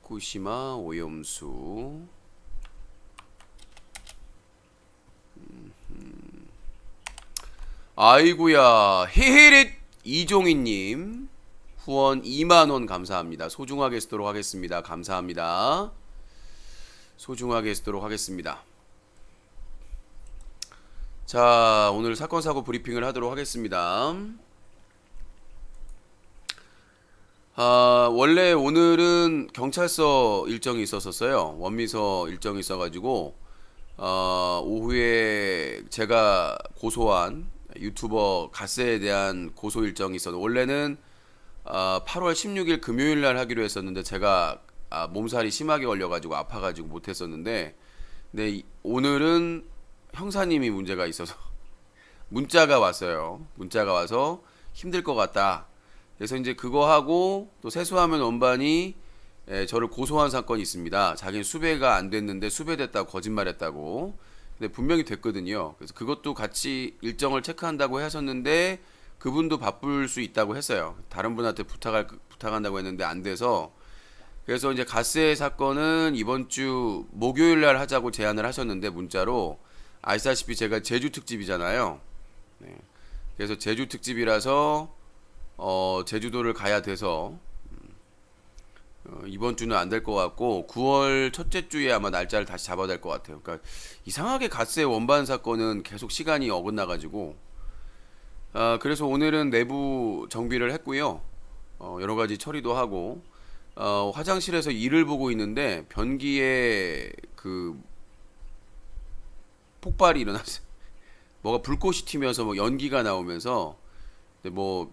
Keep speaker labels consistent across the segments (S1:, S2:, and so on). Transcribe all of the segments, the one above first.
S1: 후쿠시마 오염수. 아이구야. 히히릿 이종희님 후원 2만원 감사합니다. 소중하게 쓰도록 하겠습니다. 감사합니다. 소중하게 쓰도록 하겠습니다. 자, 오늘 사건 사고 브리핑을 하도록 하겠습니다. 원래 오늘은 경찰서 일정이 있었어요. 원미서 일정이 있어가지고 오후에 제가 고소한 유튜버 갓세에 대한 고소 일정이 있었는데, 원래는 8월 16일 금요일날 하기로 했었는데 제가 몸살이 심하게 걸려가지고 아파가지고 못했었는데, 근데 오늘은 형사님이 문제가 있어서 문자가 왔어요. 문자가 와서 힘들 것 같다. 그래서 이제 그거 하고 또 세수하면 원반이 저를 고소한 사건이 있습니다. 자기는 수배가 안 됐는데 수배됐다고 거짓말했다고. 근데 분명히 됐거든요. 그래서 그것도 같이 일정을 체크한다고 하셨는데 그분도 바쁠 수 있다고 했어요. 다른 분한테 부탁한다고 했는데 안 돼서, 그래서 이제 갓세 사건은 이번 주 목요일 날 하자고 제안을 하셨는데 문자로, 아시다시피 제가 제주 특집이잖아요. 네. 그래서 제주 특집이라서 제주도를 가야 돼서 이번 주는 안 될 것 같고 9월 첫째 주에 아마 날짜를 다시 잡아야 될 것 같아요. 그러니까 이상하게 갓세 원반 사건은 계속 시간이 어긋나가지고 그래서 오늘은 내부 정비를 했고요. 여러 가지 처리도 하고 화장실에서 일을 보고 있는데 변기에 그 폭발이 일어났어요. 뭐가 불꽃이 튀면서 뭐 연기가 나오면서, 근데 뭐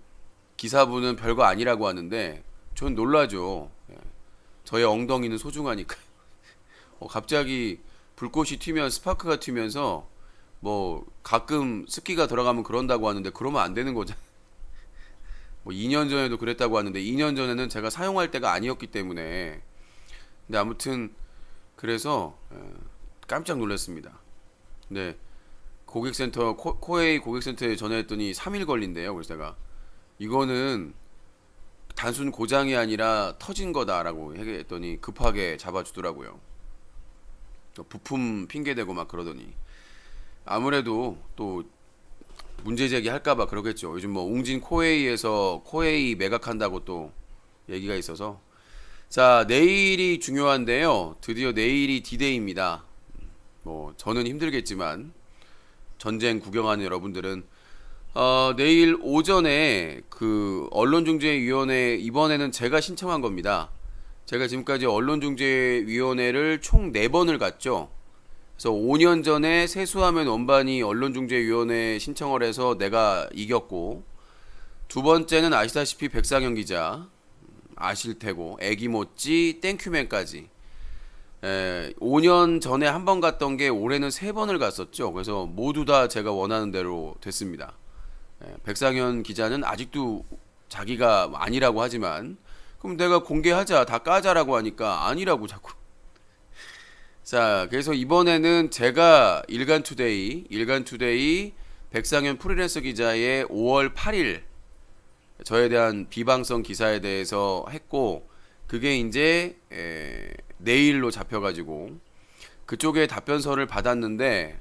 S1: 기사분은 별거 아니라고 하는데 전 놀라죠. 예. 저의 엉덩이는 소중하니까. 갑자기 불꽃이 튀면 스파크가 튀면서 뭐 가끔 습기가 들어가면 그런다고 하는데 그러면 안 되는 거잖아요. 뭐 2년 전에도 그랬다고 하는데 2년 전에는 제가 사용할 때가 아니었기 때문에. 근데 아무튼 그래서 깜짝 놀랐습니다. 네, 고객센터 코웨이 고객센터에 전화했더니 3일 걸린대요. 그래서 제가 이거는 단순 고장이 아니라 터진 거다라고 얘기했더니 급하게 잡아주더라고요. 부품 핑계대고 막 그러더니 아무래도 또 문제 제기할까봐 그러겠죠. 요즘 뭐 웅진 코웨이에서 코웨이 매각한다고 또 얘기가 있어서. 자, 내일이 중요한데요. 드디어 내일이 D-Day입니다. 뭐 저는 힘들겠지만 전쟁 구경하는 여러분들은 내일 오전에 그 언론중재위원회, 이번에는 제가 신청한 겁니다. 제가 지금까지 언론중재위원회를 총 4번을 갔죠. 그래서 5년 전에 세수하면 원반이 언론중재위원회 신청을 해서 내가 이겼고, 두 번째는 아시다시피 백상현 기자 아실 테고, 애기모찌 땡큐맨까지 5년 전에 한 번 갔던 게 올해는 3번을 갔었죠. 그래서 모두 다 제가 원하는 대로 됐습니다. 백상현 기자는 아직도 자기가 아니라고 하지만, 그럼 내가 공개하자, 다 까자라고 하니까 아니라고 자꾸. 자, 그래서 이번에는 제가 일간투데이 백상현 프리랜서 기자의 5월 8일 저에 대한 비방성 기사에 대해서 했고, 그게 이제 내일로 잡혀가지고 그쪽에 답변서를 받았는데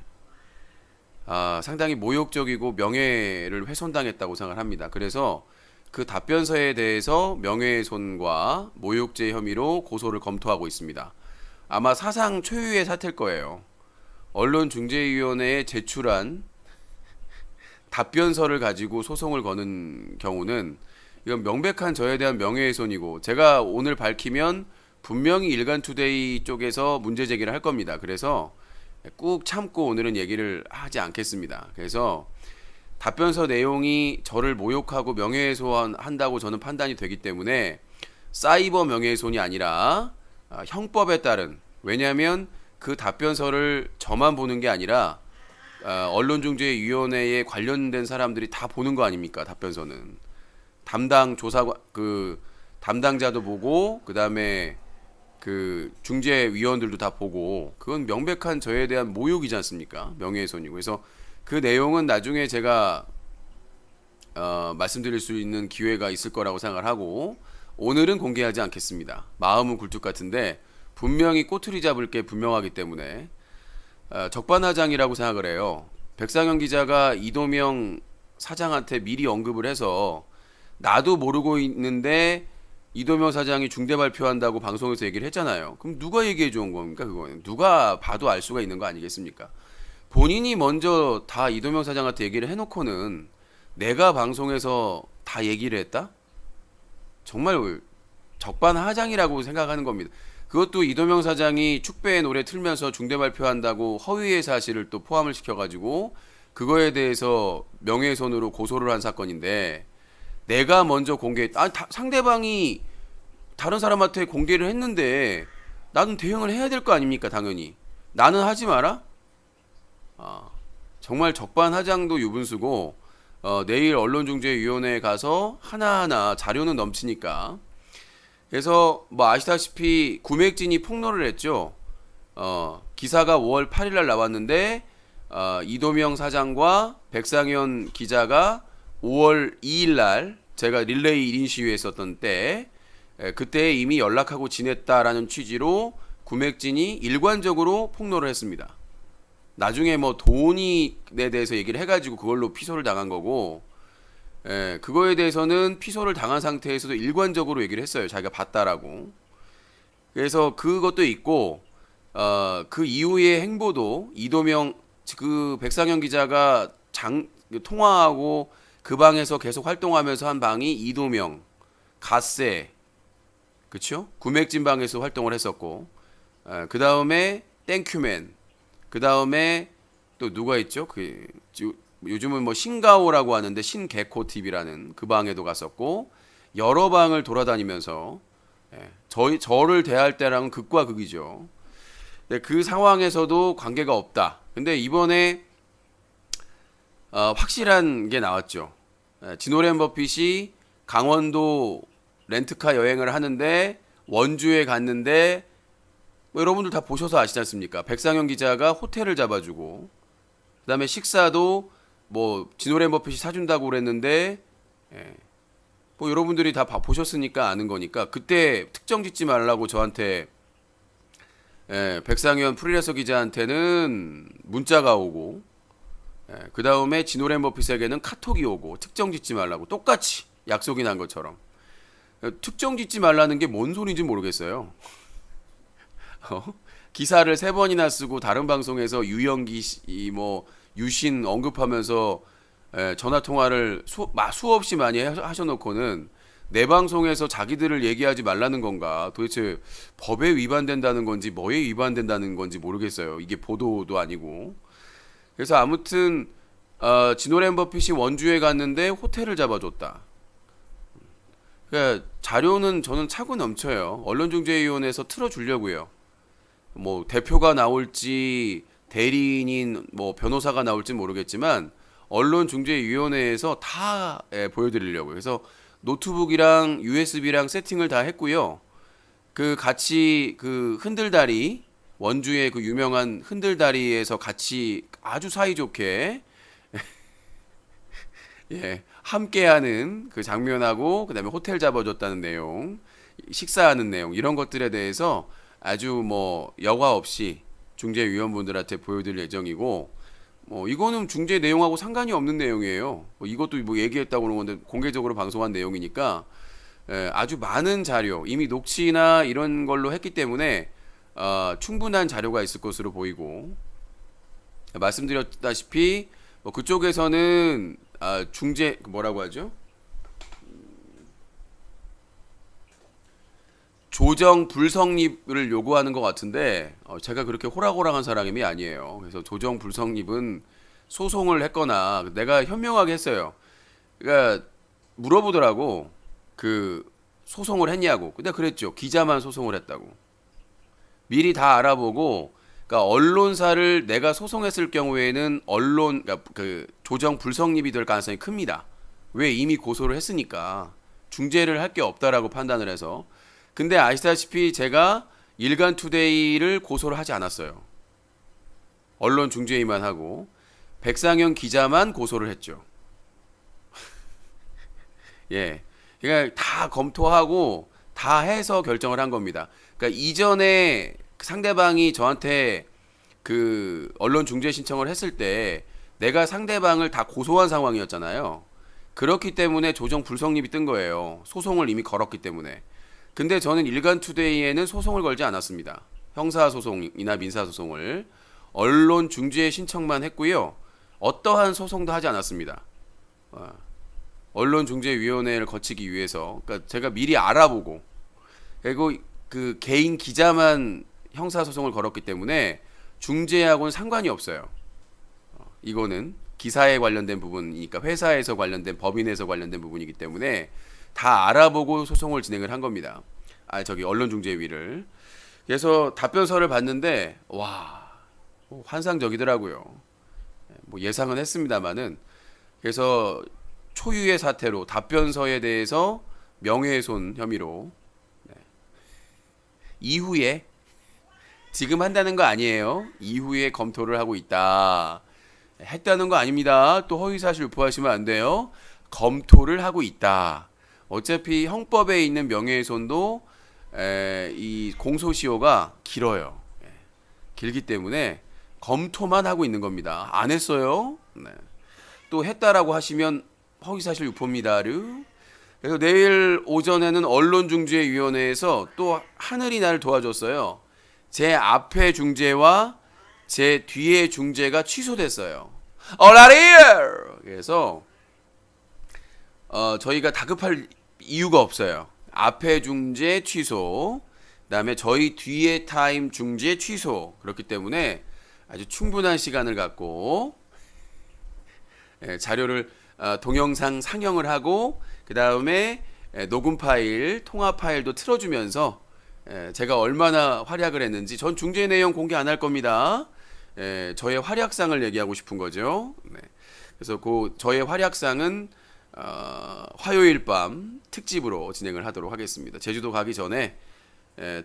S1: 상당히 모욕적이고 명예를 훼손당했다고 생각을 합니다. 그래서 그 답변서에 대해서 명예훼손과 모욕죄 혐의로 고소를 검토하고 있습니다. 아마 사상 초유의 사태일 거예요. 언론중재위원회에 제출한 답변서를 가지고 소송을 거는 경우는 이건 명백한 저에 대한 명예훼손이고, 제가 오늘 밝히면 분명히 일간투데이 쪽에서 문제 제기를 할 겁니다. 그래서 꾹 참고 오늘은 얘기를 하지 않겠습니다. 그래서 답변서 내용이 저를 모욕하고 명예훼손한다고 저는 판단이 되기 때문에 사이버 명예훼손이 아니라 형법에 따른, 왜냐하면 그 답변서를 저만 보는 게 아니라 언론중재위원회에 관련된 사람들이 다 보는 거 아닙니까? 답변서는 담당 조사관, 그 담당자도 보고, 그 다음에 그 중재위원들도 다 보고, 그건 명백한 저에 대한 모욕이지 않습니까? 명예훼손이고. 그래서 그 내용은 나중에 제가 말씀드릴 수 있는 기회가 있을 거라고 생각을 하고, 오늘은 공개하지 않겠습니다. 마음은 굴뚝 같은데 분명히 꼬투리 잡을 게 분명하기 때문에 적반하장이라고 생각을 해요. 백상현 기자가 이도명 사장한테 미리 언급을 해서 나도 모르고 있는데 이도명 사장이 중대 발표한다고 방송에서 얘기를 했잖아요. 그럼 누가 얘기해 준 겁니까? 그거는 누가 봐도 알 수가 있는 거 아니겠습니까? 본인이 먼저 다 이도명 사장한테 얘기를 해놓고는 내가 방송에서 다 얘기를 했다? 정말 적반하장이라고 생각하는 겁니다. 그것도 이도명 사장이 축배의 노래 틀면서 중대 발표한다고 허위의 사실을 또 포함을 시켜가지고 그거에 대해서 명예훼손으로 고소를 한 사건인데 내가 먼저 상대방이 다른 사람한테 공개를 했는데 나는 대응을 해야 될 거 아닙니까? 당연히 나는 하지 마라? 정말 적반하장도 유분수고 내일 언론중재위원회에 가서 하나하나 자료는 넘치니까 그래서 뭐 아시다시피 구맥진이 폭로를 했죠. 기사가 5월 8일 날 나왔는데 이도명 사장과 백상현 기자가 5월 2일 날 제가 릴레이 1인 시위에 있었던 때 그때 이미 연락하고 지냈다라는 취지로 구맥진이 일관적으로 폭로를 했습니다. 나중에 뭐 돈에 대해서 얘기를 해가지고 그걸로 피소를 당한 거고, 그거에 대해서는 피소를 당한 상태에서도 일관적으로 얘기를 했어요. 자기가 봤다라고. 그래서 그것도 있고, 그 이후의 행보도 이도명 그 백상현 기자가 통화하고 그 방에서 계속 활동하면서 한 방이 이도명, 갓세, 그쵸? 구맥진 방에서 활동을 했었고, 그 다음에 땡큐맨, 그 다음에 또 누가 있죠? 요즘은 뭐 신가오라고 하는데 신개코 TV라는 그 방에도 갔었고 여러 방을 돌아다니면서 저를 대할 때랑은 극과 극이죠. 그 상황에서도 관계가 없다. 근데 이번에 확실한 게 나왔죠. 진오렌 버핏이 강원도 렌트카 여행을 하는데 원주에 갔는데 뭐 여러분들 다 보셔서 아시지 않습니까? 백상현 기자가 호텔을 잡아주고 그 다음에 식사도 뭐 진오렌 버핏이 사준다고 그랬는데 뭐 여러분들이 다 보셨으니까 아는 거니까 그때 특정 짓지 말라고 저한테 백상현 프리랜서 기자한테는 문자가 오고 그 다음에 진오렌 버핏에게는 카톡이 오고 특정 짓지 말라고 똑같이 약속이 난 것처럼 특정 짓지 말라는 게 뭔 소리인지 모르겠어요. 기사를 3번이나 쓰고 다른 방송에서 유영기 뭐 유신 언급하면서 전화 통화를 수없이 많이 하셔놓고는 내 방송에서 자기들을 얘기하지 말라는 건가? 도대체 법에 위반된다는 건지 뭐에 위반된다는 건지 모르겠어요. 이게 보도도 아니고. 그래서 아무튼 진오렌 버핏이 원주에 갔는데 호텔을 잡아줬다. 그러니까 자료는 저는 차고 넘쳐요. 언론중재위원회에서 틀어주려고요. 뭐 대표가 나올지 대리인인 뭐 변호사가 나올지 모르겠지만 언론중재위원회에서 다 보여드리려고요. 그래서 노트북이랑 USB랑 세팅을 다 했고요. 그 같이 그 흔들다리 원주의 그 유명한 흔들다리에서 같이 아주 사이좋게 함께하는 그 장면하고 그다음에 호텔 잡아줬다는 내용, 식사하는 내용 이런 것들에 대해서 아주 뭐 여과 없이 중재위원분들한테 보여드릴 예정이고 뭐 이거는 중재 내용하고 상관이 없는 내용이에요. 뭐 이것도 뭐 얘기했다고 그러는 건데 공개적으로 방송한 내용이니까 아주 많은 자료 이미 녹취나 이런 걸로 했기 때문에 충분한 자료가 있을 것으로 보이고 말씀드렸다시피 뭐 그쪽에서는 중재 뭐라고 하죠? 조정 불성립을 요구하는 것 같은데 제가 그렇게 호락호락한 사람이 아니에요. 그래서 조정 불성립은 소송을 했거나 내가 현명하게 했어요. 그러니까 물어보더라고. 그 소송을 했냐고. 근데 그랬죠. 기자만 소송을 했다고. 미리 다 알아보고 그러니까 언론사를 내가 소송했을 경우에는 그러니까 그 조정 불성립이 될 가능성이 큽니다. 왜 이미 고소를 했으니까 중재를 할 게 없다라고 판단을 해서. 근데 아시다시피 제가 일간투데이를 고소를 하지 않았어요. 언론 중재위만 하고 백상현 기자만 고소를 했죠. 예. 그러니까 다 검토하고 다 해서 결정을 한 겁니다. 그러니까 이전에 상대방이 저한테 그 언론 중재 신청을 했을 때 내가 상대방을 다 고소한 상황이었잖아요. 그렇기 때문에 조정 불성립이 뜬 거예요. 소송을 이미 걸었기 때문에. 근데 저는 일간투데이에는 소송을 걸지 않았습니다. 형사소송이나 민사소송을 언론 중재 신청만 했고요. 어떠한 소송도 하지 않았습니다. 언론중재위원회를 거치기 위해서, 그러니까 제가 미리 알아보고, 그리고 그 개인 기자만 형사소송을 걸었기 때문에 중재하고는 상관이 없어요. 이거는 기사에 관련된 부분이니까 회사에서 관련된 법인에서 관련된 부분이기 때문에 다 알아보고 소송을 진행을 한 겁니다. 언론중재위를. 그래서 답변서를 봤는데 와, 환상적이더라고요. 뭐 예상은 했습니다만은. 그래서 초유의 사태로 답변서에 대해서 명예훼손 혐의로 이후에, 지금 한다는 거 아니에요. 이후에 검토를 하고 있다. 했다는 거 아닙니다. 또 허위사실 유포하시면 안 돼요. 검토를 하고 있다. 어차피 형법에 있는 명예훼손도 이 공소시효가 길어요. 길기 때문에 검토만 하고 있는 겁니다. 안 했어요. 네. 또 했다라고 하시면 허위사실 유포입니다르. 그래서 내일 오전에는 언론중재위원회에서 또 하늘이 나를 도와줬어요. 제 앞에 중재와 제 뒤에 중재가 취소됐어요. 어라리얼! 그래서 저희가 다급할 이유가 없어요. 앞에 중재 취소, 그다음에 저희 뒤에 타임 중재 취소. 그렇기 때문에 아주 충분한 시간을 갖고 자료를 동영상 상영을 하고, 그 다음에 녹음 파일, 통화 파일도 틀어주면서 제가 얼마나 활약을 했는지, 전 중재 내용 공개 안 할 겁니다. 저의 활약상을 얘기하고 싶은 거죠. 네. 그래서 그 저의 활약상은 화요일 밤 특집으로 진행을 하도록 하겠습니다. 제주도 가기 전에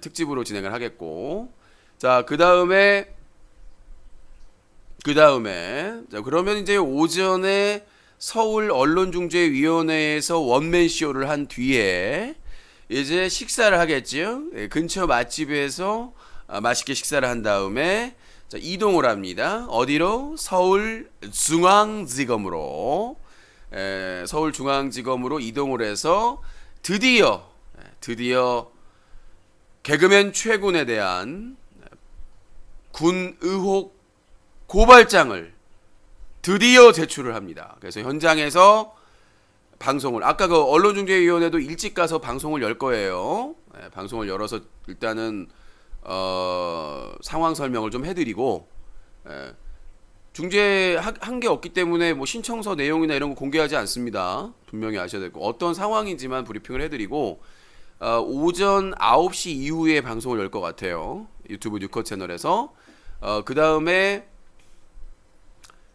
S1: 특집으로 진행을 하겠고, 자, 그 다음에 자, 그러면 이제 오전에 서울 언론중재위원회에서 원맨쇼를 한 뒤에 이제 식사를 하겠죠. 근처 맛집에서 맛있게 식사를 한 다음에 자, 이동을 합니다. 어디로? 서울중앙지검으로. 서울중앙지검으로 이동을 해서 드디어 개그맨 최군에 대한 군 의혹 고발장을 드디어 제출을 합니다. 그래서 현장에서 방송을, 아까 그 언론중재위원회도 일찍 가서 방송을 열 거예요. 방송을 열어서 일단은 상황 설명을 좀 해드리고, 중재한 게 없기 때문에 뭐 신청서 내용이나 이런 거 공개하지 않습니다. 분명히 아셔야 되고, 어떤 상황인지만 브리핑을 해드리고, 오전 9시 이후에 방송을 열 것 같아요. 유튜브 뉴컷 채널에서. 그 다음에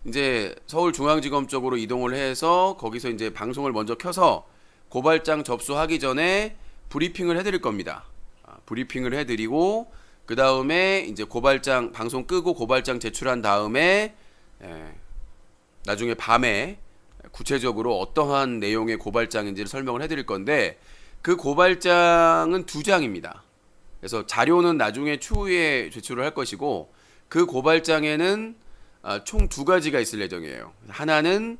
S1: 이제 서울중앙지검 쪽으로 이동을 해서 거기서 이제 방송을 먼저 켜서 고발장 접수하기 전에 브리핑을 해드릴 겁니다. 브리핑을 해드리고, 그 다음에 이제 고발장 방송 끄고 고발장 제출한 다음에 나중에 밤에 구체적으로 어떠한 내용의 고발장인지를 설명을 해드릴 건데, 그 고발장은 2장입니다. 그래서 자료는 나중에 추후에 제출을 할 것이고, 그 고발장에는 총 2가지가 있을 예정이에요. 하나는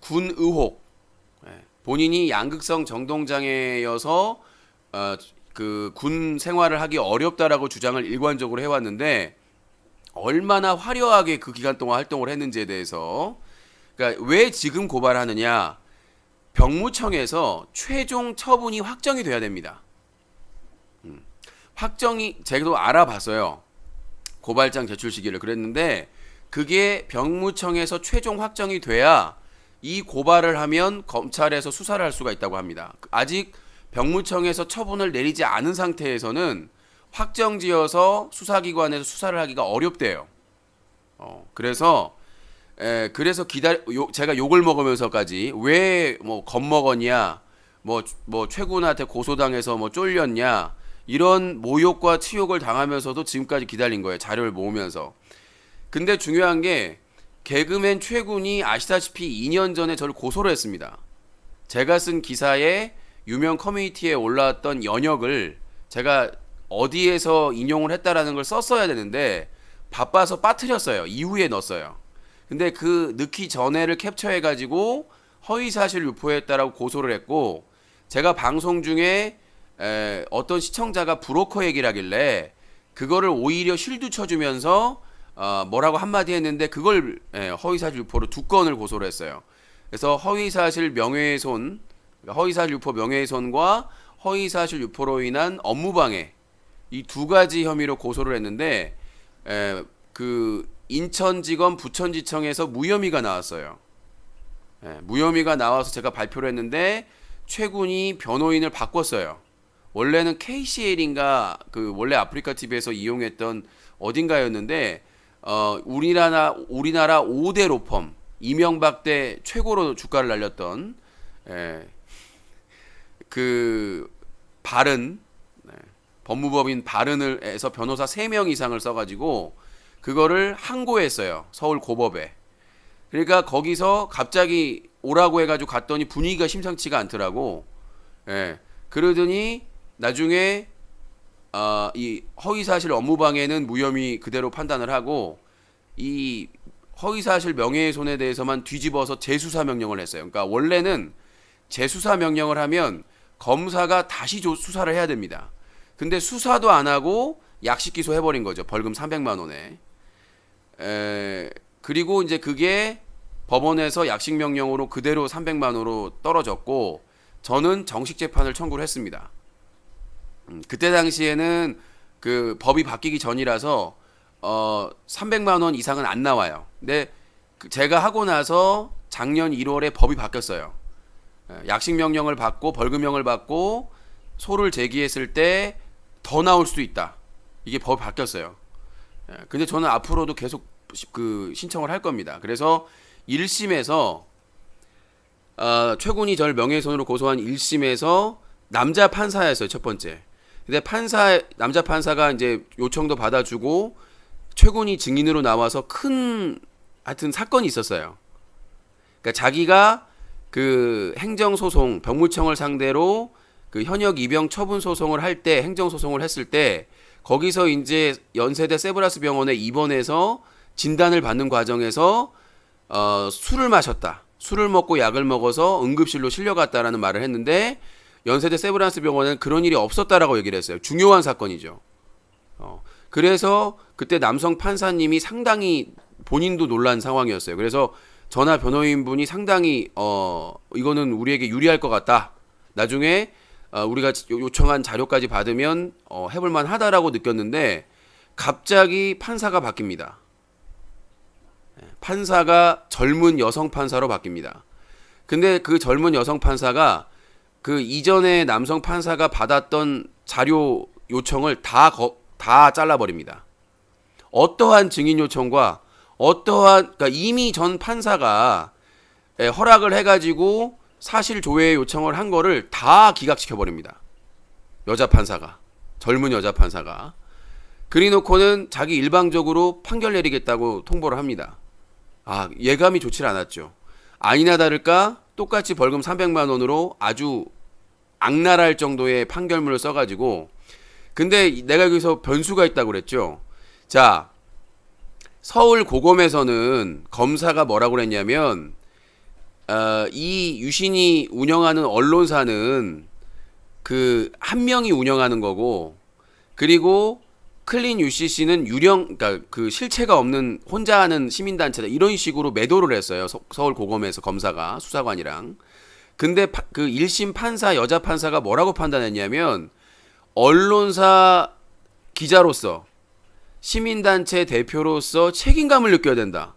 S1: 군 의혹, 본인이 양극성 정동장애여서 그 군 생활을 하기 어렵다라고 주장을 일관적으로 해왔는데, 얼마나 화려하게 그 기간 동안 활동을 했는지에 대해서, 그러니까 왜 지금 고발하느냐, 병무청에서 최종 처분이 확정이 돼야 됩니다. 확정이, 제가 알아봤어요. 고발장 제출 시기를. 그랬는데 그게 병무청에서 최종 확정이 돼야 이 고발을 하면 검찰에서 수사를 할 수가 있다고 합니다. 아직 병무청에서 처분을 내리지 않은 상태에서는 확정지어서 수사기관에서 수사를 하기가 어렵대요. 그래서 제가 욕을 먹으면서까지 왜 뭐 겁먹었냐, 뭐 최군한테 고소당해서 뭐 쫄렸냐, 이런 모욕과 치욕을 당하면서도 지금까지 기다린 거예요. 자료를 모으면서. 근데 중요한 게, 개그맨 최군이 아시다시피 2년 전에 저를 고소를 했습니다. 제가 쓴 기사에 유명 커뮤니티에 올라왔던 연역을 제가 어디에서 인용을 했다라는 걸 썼어야 되는데 바빠서 빠뜨렸어요. 이후에 넣었어요. 근데 그 넣기 전에를 캡처해 가지고 허위사실 유포했다라고 고소를 했고, 제가 방송 중에 어떤 시청자가 브로커 얘기를 하길래 그거를 오히려 쉴드 쳐주면서 뭐라고 한마디 했는데 그걸 허위사실 유포로 2건을 고소를 했어요. 그래서 허위사실 명예훼손, 그러니까 허위사실 유포 명예훼손과 허위사실 유포로 인한 업무방해, 이 2가지 혐의로 고소를 했는데 그 인천지검 부천지청에서 무혐의가 나왔어요. 무혐의가 나와서 제가 발표를 했는데 최군이 변호인을 바꿨어요. 원래는 KCL인가 그 원래 아프리카 TV에서 이용했던 어딘가였는데 우리나라 5대 로펌, 이명박 때 최고로 주가를 날렸던 그 바른, 법무법인 바른을 해서 변호사 3명 이상을 써가지고 그거를 항고했어요. 서울 고법에. 그러니까 거기서 갑자기 오라고 해가지고 갔더니 분위기가 심상치가 않더라고. 그러더니 나중에 이 허위사실 업무방해는 무혐의 그대로 판단을 하고 이 허위사실 명예훼손에 대해서만 뒤집어서 재수사 명령을 했어요. 그러니까 원래는 재수사 명령을 하면 검사가 다시 수사를 해야 됩니다. 근데 수사도 안 하고 약식 기소해버린 거죠. 벌금 300만 원에. 그리고 이제 그게 법원에서 약식 명령으로 그대로 300만 원으로 떨어졌고 저는 정식 재판을 청구를 했습니다. 그때 당시에는 그 법이 바뀌기 전이라서 300만 원 이상은 안 나와요. 근데 제가 하고 나서 작년 1월에 법이 바뀌었어요. 약식 명령을 받고 벌금형을 받고 소를 제기했을 때 더 나올 수도 있다. 이게 법이 바뀌었어요. 근데 저는 앞으로도 계속 그 신청을 할 겁니다. 그래서 1심에서 최군이 저를 명예훼손으로 고소한 1심에서 남자 판사였어요. 첫 번째. 근데 남자 판사가 이제 요청도 받아주고 최군이 증인으로 나와서 하여튼 사건이 있었어요. 그러니까 자기가 그 행정소송, 병무청을 상대로 그 현역 입영 처분 소송을 할 때, 행정소송을 했을 때, 거기서 이제 연세대 세브라스 병원에 입원해서 진단을 받는 과정에서, 술을 마셨다. 술을 먹고 약을 먹어서 응급실로 실려갔다라는 말을 했는데, 연세대 세브란스 병원에는 그런 일이 없었다라고 얘기를 했어요. 중요한 사건이죠. 그래서 그때 남성 판사님이 상당히 본인도 놀란 상황이었어요. 그래서 전화 변호인분이 상당히 이거는 우리에게 유리할 것 같다. 나중에 우리가 요청한 자료까지 받으면 해볼만 하다라고 느꼈는데 갑자기 판사가 바뀝니다. 판사가 젊은 여성 판사로 바뀝니다. 근데 그 젊은 여성 판사가 그 이전에 남성 판사가 받았던 자료 요청을 다 잘라버립니다. 어떠한 증인 요청과 그러니까 이미 전 판사가 허락을 해가지고 사실 조회 요청을 한 거를 다 기각시켜버립니다. 여자 판사가. 젊은 여자 판사가. 그리놓고는 자기 일방적으로 판결 내리겠다고 통보를 합니다. 예감이 좋지 않았죠. 아니나 다를까 똑같이 벌금 300만 원으로 아주 악랄할 정도의 판결문을 써가지고 근데 내가 여기서 변수가 있다고 그랬죠. 자, 서울 고검에서는 검사가 뭐라고 그랬냐면 이 유신이 운영하는 언론사는 그 한 명이 운영하는 거고 그리고 클린 UCC는 그러니까 그 실체가 없는 혼자 하는 시민단체다 이런 식으로 매도를 했어요. 서울 고검에서 검사가 수사관이랑. 근데 그 1심 판사 여자 판사가 뭐라고 판단했냐면 언론사 기자로서 시민단체 대표로서 책임감을 느껴야 된다.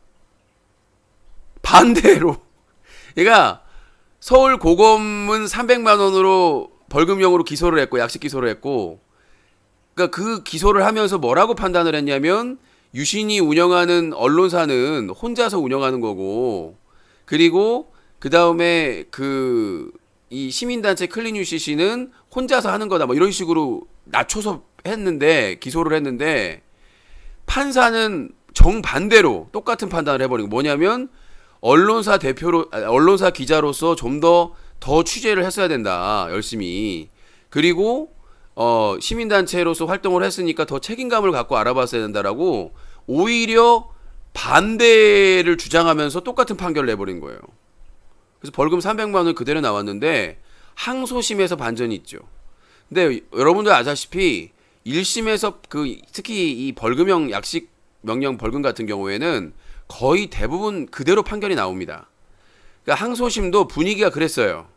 S1: 반대로 그러니까 서울 고검은 300만 원으로 벌금형으로 기소를 했고 약식 기소를 했고 그러니까 그 기소를 하면서 뭐라고 판단을 했냐면 유신이 운영하는 언론사는 혼자서 운영하는 거고 그리고 그 다음에 이 시민단체 클린 UCC는 혼자서 하는 거다 뭐 이런 식으로 낮춰서 기소를 했는데 판사는 정반대로 똑같은 판단을 해버린 거 뭐냐면 언론사 기자로서 좀 더 더 취재를 했어야 된다. 열심히. 그리고 시민단체로서 활동을 했으니까 더 책임감을 갖고 알아봤어야 된다라고 오히려 반대를 주장하면서 똑같은 판결을 내버린 거예요. 그래서 벌금 300만 원 그대로 나왔는데 항소심에서 반전이 있죠. 근데 여러분들 아시다시피 1심에서 특히 이 벌금형 약식 명령 벌금 같은 경우에는 거의 대부분 그대로 판결이 나옵니다. 그러니까 항소심도 분위기가 그랬어요.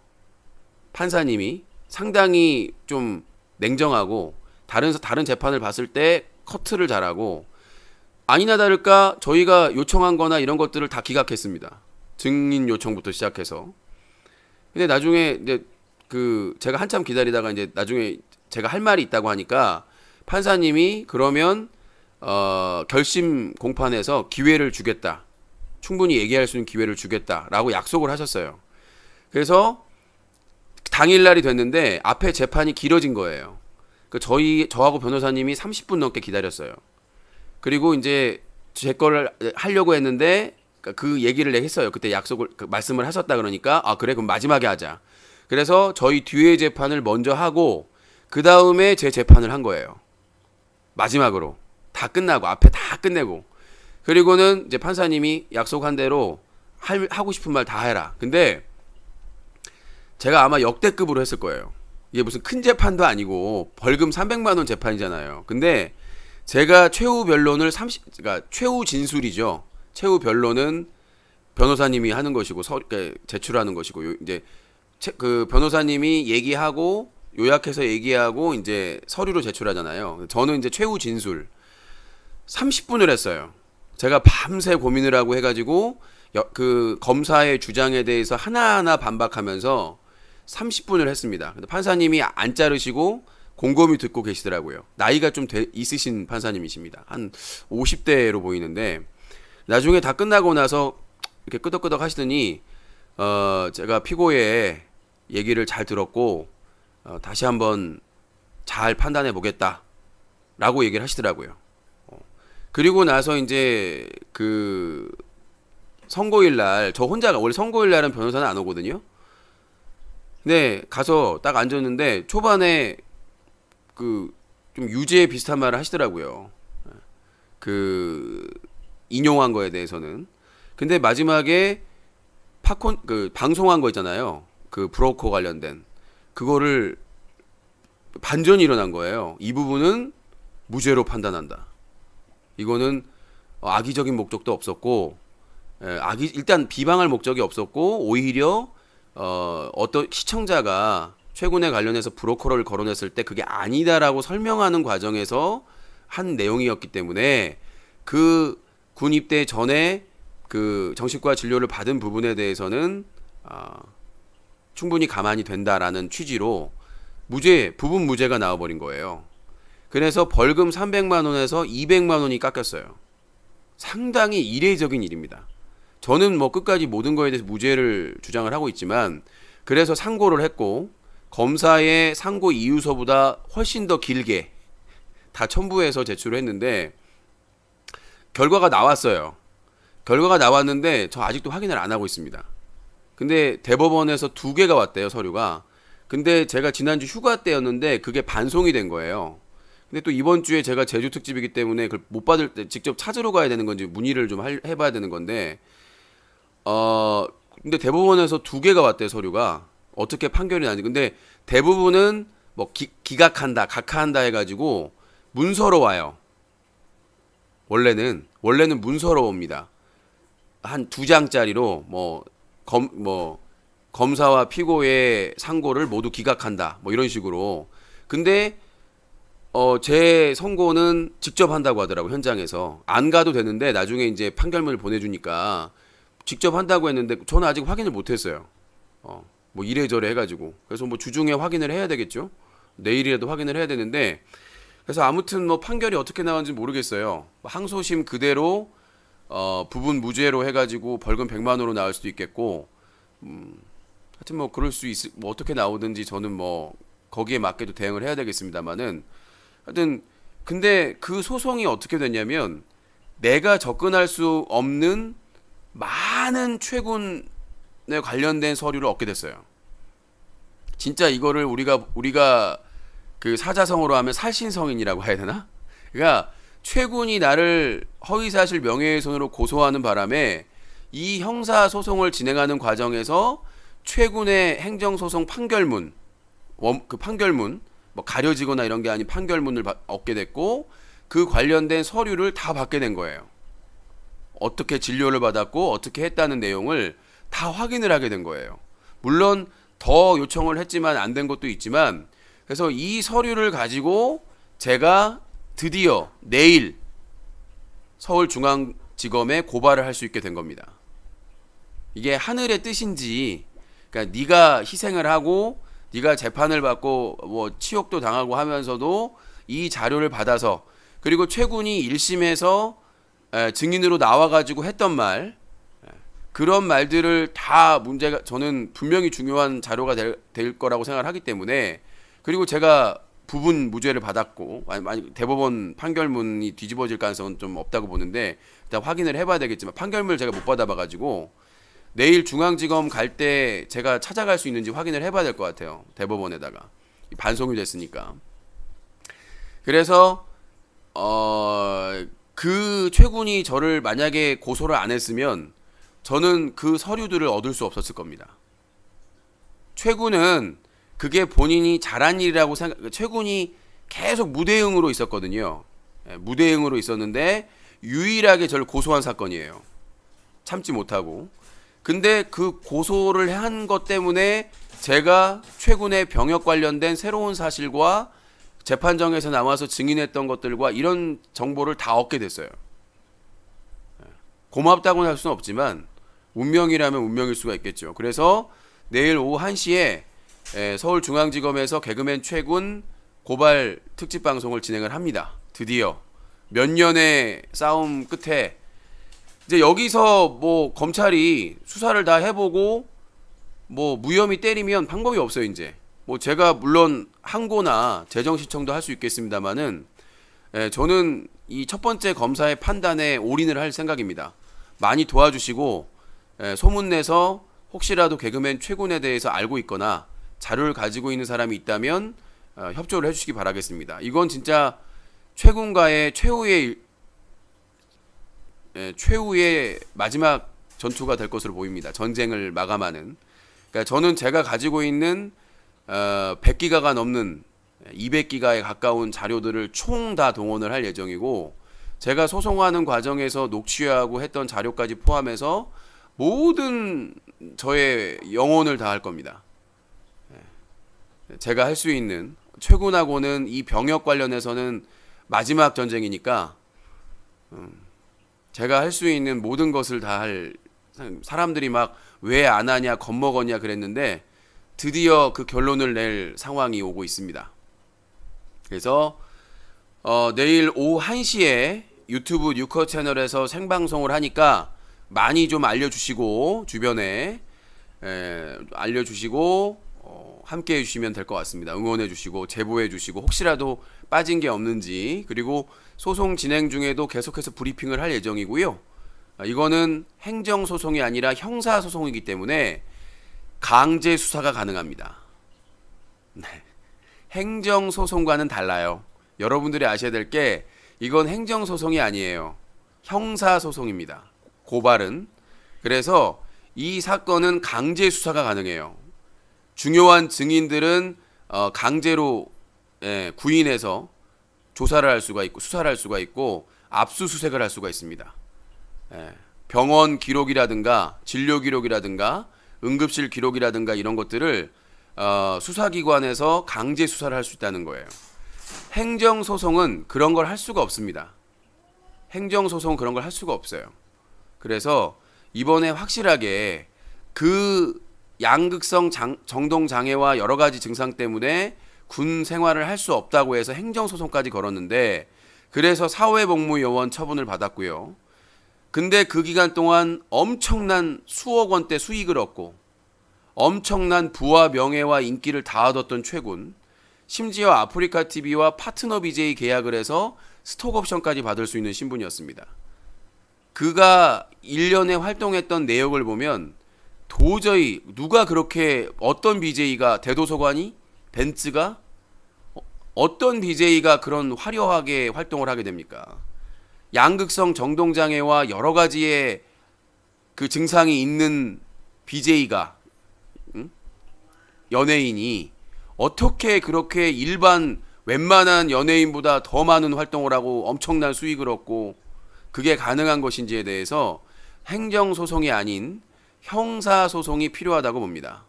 S1: 판사님이 상당히 좀 냉정하고 다른 재판을 봤을 때 커트를 잘하고 아니나 다를까 저희가 요청한 거나 이런 것들을 다 기각했습니다. 증인 요청부터 시작해서. 근데 나중에 이제 제가 한참 기다리다가 이제 나중에 제가 할 말이 있다고 하니까 판사님이 그러면 결심 공판에서 기회를 주겠다. 충분히 얘기할 수 있는 기회를 주겠다라고 약속을 하셨어요. 그래서 당일날이 됐는데 앞에 재판이 길어진 거예요. 저하고 변호사님이 30분 넘게 기다렸어요. 그리고 이제 제 거를 하려고 했는데 그 얘기를 했어요. 그때 약속을 말씀을 하셨다 그러니까 그래 그럼 마지막에 하자. 그래서 저희 뒤에 재판을 먼저 하고 그 다음에 제 재판을 한 거예요. 마지막으로 다 끝나고 앞에 다 끝내고 그리고는 이제 판사님이 약속한 대로 하고 싶은 말 다 해라. 근데 제가 아마 역대급으로 했을 거예요. 이게 무슨 큰 재판도 아니고 벌금 300만 원 재판이잖아요. 근데 제가 최후 변론을 그러니까 최후 진술이죠. 최후 변론은 변호사님이 하는 것이고 제출하는 것이고 이제 그 변호사님이 얘기하고 요약해서 얘기하고 이제 서류로 제출하잖아요. 저는 이제 최후 진술 30분을 했어요. 제가 밤새 고민을 하고 해가지고 그 검사의 주장에 대해서 하나하나 반박하면서 30분을 했습니다. 근데 판사님이 안 자르시고 곰곰이 듣고 계시더라고요. 나이가 좀 있으신 판사님이십니다. 한 50대로 보이는데 나중에 다 끝나고 나서 이렇게 끄덕끄덕 하시더니 제가 피고의 얘기를 잘 들었고 다시 한번 잘 판단해 보겠다 라고 얘기를 하시더라고요. 그리고 나서 이제 그 선고일 날 저 혼자 원래 선고일 날은 변호사는 안 오거든요. 근데 가서 딱 앉았는데 초반에 좀 유죄 비슷한 말을 하시더라고요. 인용한 거에 대해서는. 근데 마지막에 방송한 거 있잖아요. 그 브로커 관련된 그거를 반전이 일어난 거예요. 이 부분은 무죄로 판단한다. 이거는 악의적인 목적도 없었고 일단 비방할 목적이 없었고 오히려 어떤 시청자가 최근에 관련해서 브로커를 거론했을 때 그게 아니다라고 설명하는 과정에서 한 내용이었기 때문에 그 군 입대 전에 그 정신과 진료를 받은 부분에 대해서는 충분히 가만히 된다라는 취지로 부분 무죄가 나와버린 거예요. 그래서 벌금 300만 원에서 200만 원이 깎였어요. 상당히 이례적인 일입니다. 저는 뭐 끝까지 모든 거에 대해서 무죄를 주장을 하고 있지만 그래서 상고를 했고 검사의 상고 이유서보다 훨씬 더 길게 다 첨부해서 제출을 했는데 결과가 나왔어요. 결과가 나왔는데 저 아직도 확인을 안 하고 있습니다. 근데 대법원에서 2개가 왔대요, 서류가. 근데 제가 지난주 휴가 때였는데 그게 반송이 된 거예요. 근데 또 이번 주에 제가 제주 특집이기 때문에 그걸 못 받을 때 직접 찾으러 가야 되는 건지 문의를 좀 해봐야 되는 건데 근데 대법원에서 2개가 왔대요, 서류가. 어떻게 판결이 나는지. 근데 대부분은 뭐 기각한다, 각하한다 해가지고 문서로 와요. 원래는 문서로 옵니다. 한 2장짜리로 검사와 피고의 상고를 모두 기각한다. 뭐 이런 식으로. 근데 제 선고는 직접 한다고 하더라고, 현장에서. 안 가도 되는데 나중에 이제 판결문을 보내주니까 직접 한다고 했는데 저는 아직 확인을 못 했어요. 뭐 이래저래 해가지고. 그래서 뭐 주중에 확인을 해야 되겠죠. 내일이라도 확인을 해야 되는데 그래서 아무튼 뭐 판결이 어떻게 나왔는지 모르겠어요. 항소심 그대로 부분 무죄로 해가지고 벌금 100만 원으로 나올 수도 있겠고 하여튼 뭐 그럴 수 뭐 어떻게 나오든지 저는 뭐 거기에 맞게도 대응을 해야 되겠습니다만은 하여튼 근데 그 소송이 어떻게 됐냐면 내가 접근할 수 없는 많은 최군에 관련된 서류를 얻게 됐어요. 진짜 이거를 우리가 그 사자성어로 하면 살신성인이라고 해야 되나? 그러니까 최군이 나를 허위사실 명예훼손으로 고소하는 바람에 이 형사소송을 진행하는 과정에서 최군의 행정소송 판결문, 그 판결문, 뭐 가려지거나 이런 게 아닌 판결문을 얻게 됐고, 그 관련된 서류를 다 받게 된 거예요. 어떻게 진료를 받았고 어떻게 했다는 내용을 다 확인을 하게 된 거예요. 물론 더 요청을 했지만 안 된 것도 있지만, 그래서 이 서류를 가지고 제가 드디어 내일 서울중앙지검에 고발을 할 수 있게 된 겁니다. 이게 하늘의 뜻인지, 그러니까 네가 희생을 하고 네가 재판을 받고 뭐 치욕도 당하고 하면서도 이 자료를 받아서, 그리고 최군이 1심에서 증인으로 나와가지고 했던 말, 그런 말들을 다 문제가, 저는 분명히 중요한 자료가 될 거라고 생각을 하기 때문에, 그리고 제가 부분 무죄를 받았고 대법원 판결문이 뒤집어질 가능성은 좀 없다고 보는데 일단 확인을 해봐야 되겠지만, 판결문을 제가 못 받아봐가지고 내일 중앙지검 갈 때 제가 찾아갈 수 있는지 확인을 해봐야 될 것 같아요. 대법원에다가 반송이 됐으니까. 그래서 그 최군이 저를 만약에 고소를 안 했으면 저는 그 서류들을 얻을 수 없었을 겁니다. 최군은 그게 본인이 잘한 일이라고 최군이 계속 무대응으로 있었거든요. 무대응으로 있었는데 유일하게 저를 고소한 사건이에요. 참지 못하고. 근데 그 고소를 한 것 때문에 제가 최군의 병역 관련된 새로운 사실과 재판정에서 나와서 증인했던 것들과 이런 정보를 다 얻게 됐어요. 고맙다고는 할 수는 없지만 운명이라면 운명일 수가 있겠죠. 그래서 내일 오후 1시에 서울중앙지검에서 개그맨 최군 고발 특집 방송을 진행을 합니다. 드디어 몇 년의 싸움 끝에 이제 여기서 뭐 검찰이 수사를 다 해보고 뭐 무혐의 때리면 방법이 없어요. 이제 뭐 제가 물론 항고나 재정신청도 할 수 있겠습니다만은 저는 이 첫 번째 검사의 판단에 올인을 할 생각입니다. 많이 도와주시고 소문내서 혹시라도 개그맨 최군에 대해서 알고 있거나 자료를 가지고 있는 사람이 있다면 협조를 해주시기 바라겠습니다. 이건 진짜 최군과의 최후의 마지막 전투가 될 것으로 보입니다. 전쟁을 마감하는. 그러니까 저는 제가 가지고 있는 100기가가 넘는 200기가에 가까운 자료들을 총 다 동원을 할 예정이고, 제가 소송하는 과정에서 녹취하고 했던 자료까지 포함해서 모든 저의 영혼을 다할 겁니다. 제가 할 수 있는, 최군하고는 이 병역 관련해서는 마지막 전쟁이니까 제가 할 수 있는 모든 것을 다 할. 사람들이 막 왜 안 하냐 겁먹었냐 그랬는데 드디어 그 결론을 낼 상황이 오고 있습니다. 그래서 내일 오후 1시에 유튜브 뉴커 채널에서 생방송을 하니까 많이 좀 알려주시고, 주변에 알려주시고 함께 해주시면 될 것 같습니다. 응원해주시고 제보해주시고 혹시라도 빠진 게 없는지, 그리고 소송 진행 중에도 계속해서 브리핑을 할 예정이고요. 이거는 행정소송이 아니라 형사소송이기 때문에 강제 수사가 가능합니다. 네. 행정소송과는 달라요. 여러분들이 아셔야 될 게, 이건 행정소송이 아니에요. 형사소송입니다. 고발은. 그래서 이 사건은 강제 수사가 가능해요. 중요한 증인들은 강제로 구인해서 조사를 할 수가 있고 수사를 할 수가 있고 압수수색을 할 수가 있습니다. 병원 기록이라든가 진료 기록이라든가 응급실 기록이라든가 이런 것들을 수사기관에서 강제 수사를 할 수 있다는 거예요. 행정소송은 그런 걸 할 수가 없습니다. 행정소송은 그런 걸 할 수가 없어요. 그래서 이번에 확실하게 그 양극성 정동장애와 여러 가지 증상 때문에 군 생활을 할 수 없다고 해서 행정소송까지 걸었는데, 그래서 사회복무요원 처분을 받았고요. 근데 그 기간 동안 엄청난 수억 원대 수익을 얻고 엄청난 부와 명예와 인기를 다 얻었던 최군, 심지어 아프리카TV와 파트너 BJ 계약을 해서 스톡옵션까지 받을 수 있는 신분이었습니다. 그가 1년에 활동했던 내역을 보면 도저히 누가 그렇게 어떤 BJ가 대도서관이 벤츠가 어떤 BJ가 그런 화려하게 활동을 하게 됩니까? 양극성 정동장애와 여러 가지의 그 증상이 있는 BJ가 연예인이 어떻게 그렇게 일반 웬만한 연예인보다 더 많은 활동을 하고 엄청난 수익을 얻고 그게 가능한 것인지에 대해서 행정소송이 아닌 형사소송이 필요하다고 봅니다.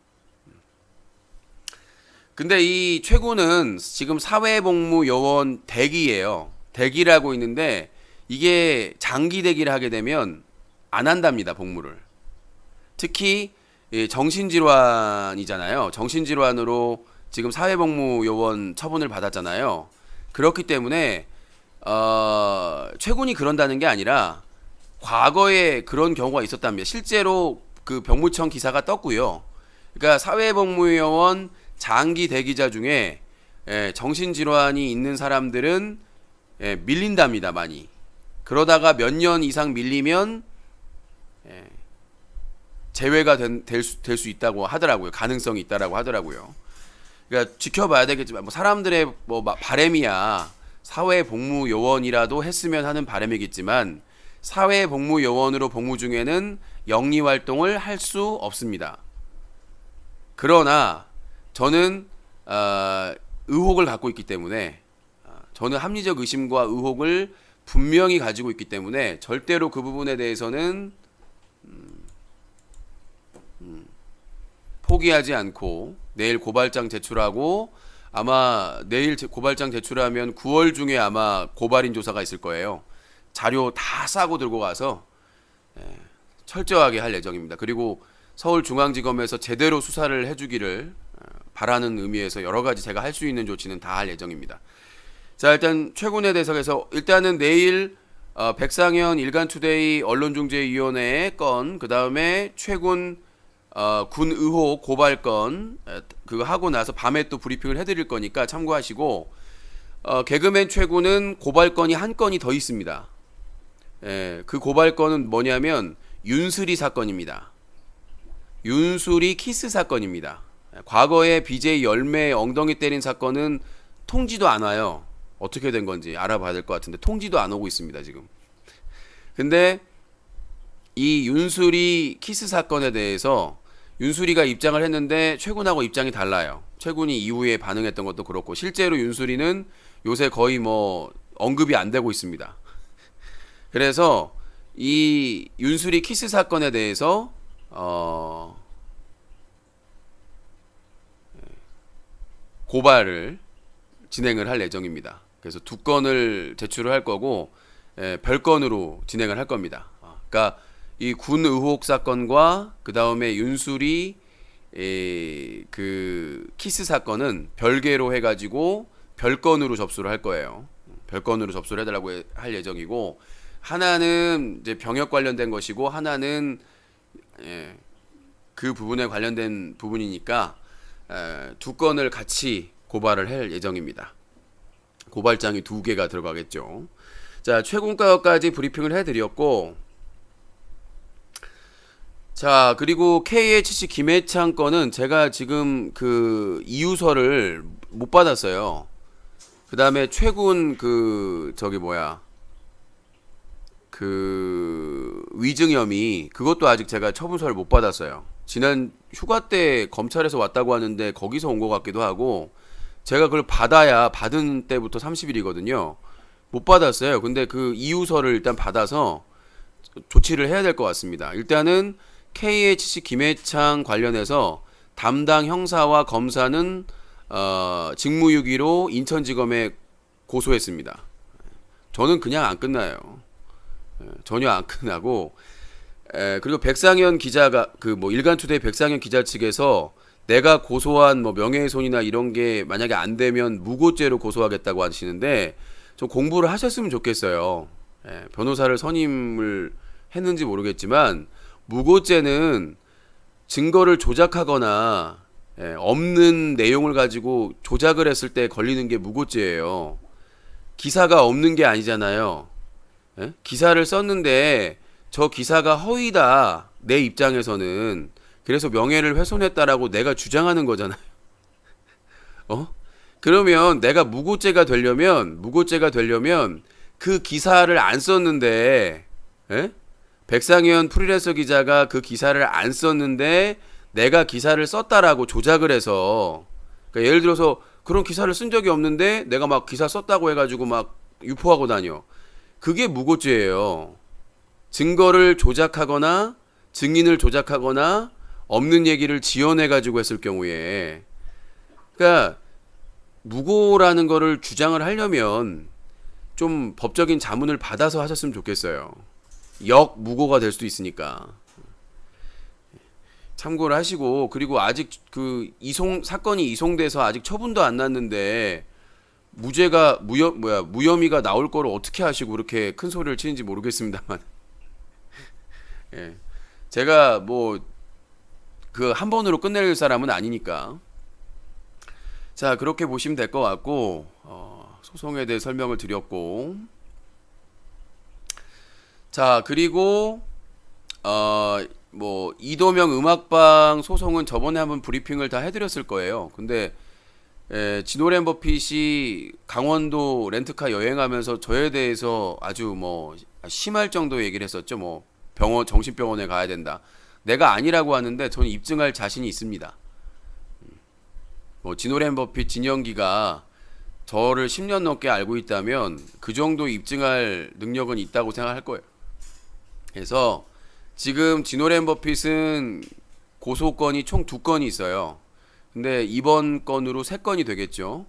S1: 근데 이 최고는 지금 사회복무요원 대기예요. 대기라고 있는데 이게 장기 대기를 하게 되면 안 한답니다, 복무를. 특히 정신질환이잖아요. 정신질환으로 지금 사회복무요원 처분을 받았잖아요. 그렇기 때문에 최군이 그런다는 게 아니라 과거에 그런 경우가 있었답니다. 실제로 그 병무청 기사가 떴고요. 그러니까 사회복무요원 장기 대기자 중에 정신질환이 있는 사람들은 밀린답니다, 많이. 그러다가 몇 년 이상 밀리면 제외가 될 수 있다고 하더라고요. 가능성이 있다라고 하더라고요. 그러니까 지켜봐야 되겠지만 뭐 사람들의 뭐 바람이야 사회복무요원이라도 했으면 하는 바람이겠지만 사회복무요원으로 복무 중에는 영리활동을 할 수 없습니다. 그러나 저는 의혹을 갖고 있기 때문에 저는 합리적 의심과 의혹을 분명히 가지고 있기 때문에 절대로 그 부분에 대해서는 포기하지 않고 내일 고발장 제출하고 아마 내일 고발장 제출하면 9월 중에 아마 고발인 조사가 있을 거예요. 자료 다 싸고 들고 가서 철저하게 할 예정입니다. 그리고 서울중앙지검에서 제대로 수사를 해주기를 바라는 의미에서 여러 가지 제가 할 수 있는 조치는 다 할 예정입니다. 자, 일단 최군에 대해서 해서 일단은 내일 백상현 일간투데이 언론중재위원회 건, 그 다음에 최군 군 의혹 고발 건 그거 하고 나서 밤에 또 브리핑을 해드릴 거니까 참고하시고 개그맨 최군은 고발 건이 한 건이 더 있습니다. 그 고발 건은 뭐냐면 윤수리 사건입니다. 윤수리 키스 사건입니다. 과거에 BJ 열매 엉덩이 때린 사건은 통지도 안 와요. 어떻게 된 건지 알아봐야 될 것 같은데 통지도 안 오고 있습니다, 지금. 근데 이 윤수리 키스 사건에 대해서 윤수리가 입장을 했는데 최군하고 입장이 달라요. 최군이 이후에 반응했던 것도 그렇고 실제로 윤수리는 요새 거의 뭐 언급이 안 되고 있습니다. 그래서 이 윤수리 키스 사건에 대해서 고발을 진행을 할 예정입니다. 그래서 두 건을 제출을 할 거고 별건으로 진행을 할 겁니다. 그러니까 이 군 의혹 사건과 그 다음에 윤수리 그 키스 사건은 별개로 해가지고 별건으로 접수를 할 거예요. 별건으로 접수를 해달라고 할 예정이고 하나는 이제 병역 관련된 것이고 하나는 그 부분에 관련된 부분이니까 두 건을 같이 고발을 할 예정입니다. 고발장이 2개가 들어가겠죠. 자, 최군가까지 브리핑을 해드렸고, 자, 그리고 KHC 김해창 건은 제가 지금 그 이유서를 못 받았어요. 그 다음에 최군 그 위증 혐의 그것도 아직 제가 처분서를 못 받았어요. 지난 휴가 때 검찰에서 왔다고 하는데 거기서 온 것 같기도 하고 제가 그걸 받아야 받은 때부터 30일이거든요. 못 받았어요. 근데 그 이유서를 일단 받아서 조치를 해야 될 것 같습니다. 일단은 KHC 김해창 관련해서 담당 형사와 검사는 직무유기로 인천지검에 고소했습니다. 저는 그냥 안 끝나요. 전혀 안 끝나고 그리고 백상현 기자가 그 뭐 일간투데이 백상현 기자 측에서 내가 고소한 뭐 명예훼손이나 이런 게 만약에 안 되면 무고죄로 고소하겠다고 하시는데 좀 공부를 하셨으면 좋겠어요. 변호사를 선임을 했는지 모르겠지만 무고죄는 증거를 조작하거나 없는 내용을 가지고 조작을 했을 때 걸리는 게 무고죄예요. 기사가 없는 게 아니잖아요. 기사를 썼는데 저 기사가 허위다 내 입장에서는. 그래서 명예를 훼손했다라고 내가 주장하는 거잖아요. 어? 그러면 내가 무고죄가 되려면 그 기사를 안 썼는데, 에? 백상현 프리랜서 기자가 그 기사를 안 썼는데 내가 기사를 썼다라고 조작을 해서, 그러니까 예를 들어서 그런 기사를 쓴 적이 없는데 내가 막 기사 썼다고 해가지고 막 유포하고 다녀. 그게 무고죄예요. 증거를 조작하거나 증인을 조작하거나 없는 얘기를 지어내가지고 했을 경우에, 그러니까 무고라는 거를 주장을 하려면 좀 법적인 자문을 받아서 하셨으면 좋겠어요. 역무고가 될 수도 있으니까 참고를 하시고, 그리고 아직 그 사건이 이송돼서 아직 처분도 안 났는데 무혐의가 나올 거를 어떻게 하시고 그렇게 큰 소리를 치는지 모르겠습니다만 예. 제가 뭐 그 한 번으로 끝낼 사람은 아니니까. 자, 그렇게 보시면 될 것 같고, 소송에 대해 설명을 드렸고, 자, 그리고 뭐 이도명 음악방 소송은 저번에 한번 브리핑을 다 해드렸을 거예요. 근데 진오랜 버핏이 강원도 렌트카 여행하면서 저에 대해서 아주 뭐 심할 정도 얘기를 했었죠. 뭐 정신병원에 가야 된다. 내가 아니라고 하는데 저는 입증할 자신이 있습니다. 뭐 진오랜 버핏 진영기가 저를 10년 넘게 알고 있다면 그 정도 입증할 능력은 있다고 생각할 거예요. 그래서 지금 진오랜 버핏은 고소건이 총 2건이 있어요. 근데 이번 건으로 3건이 되겠죠.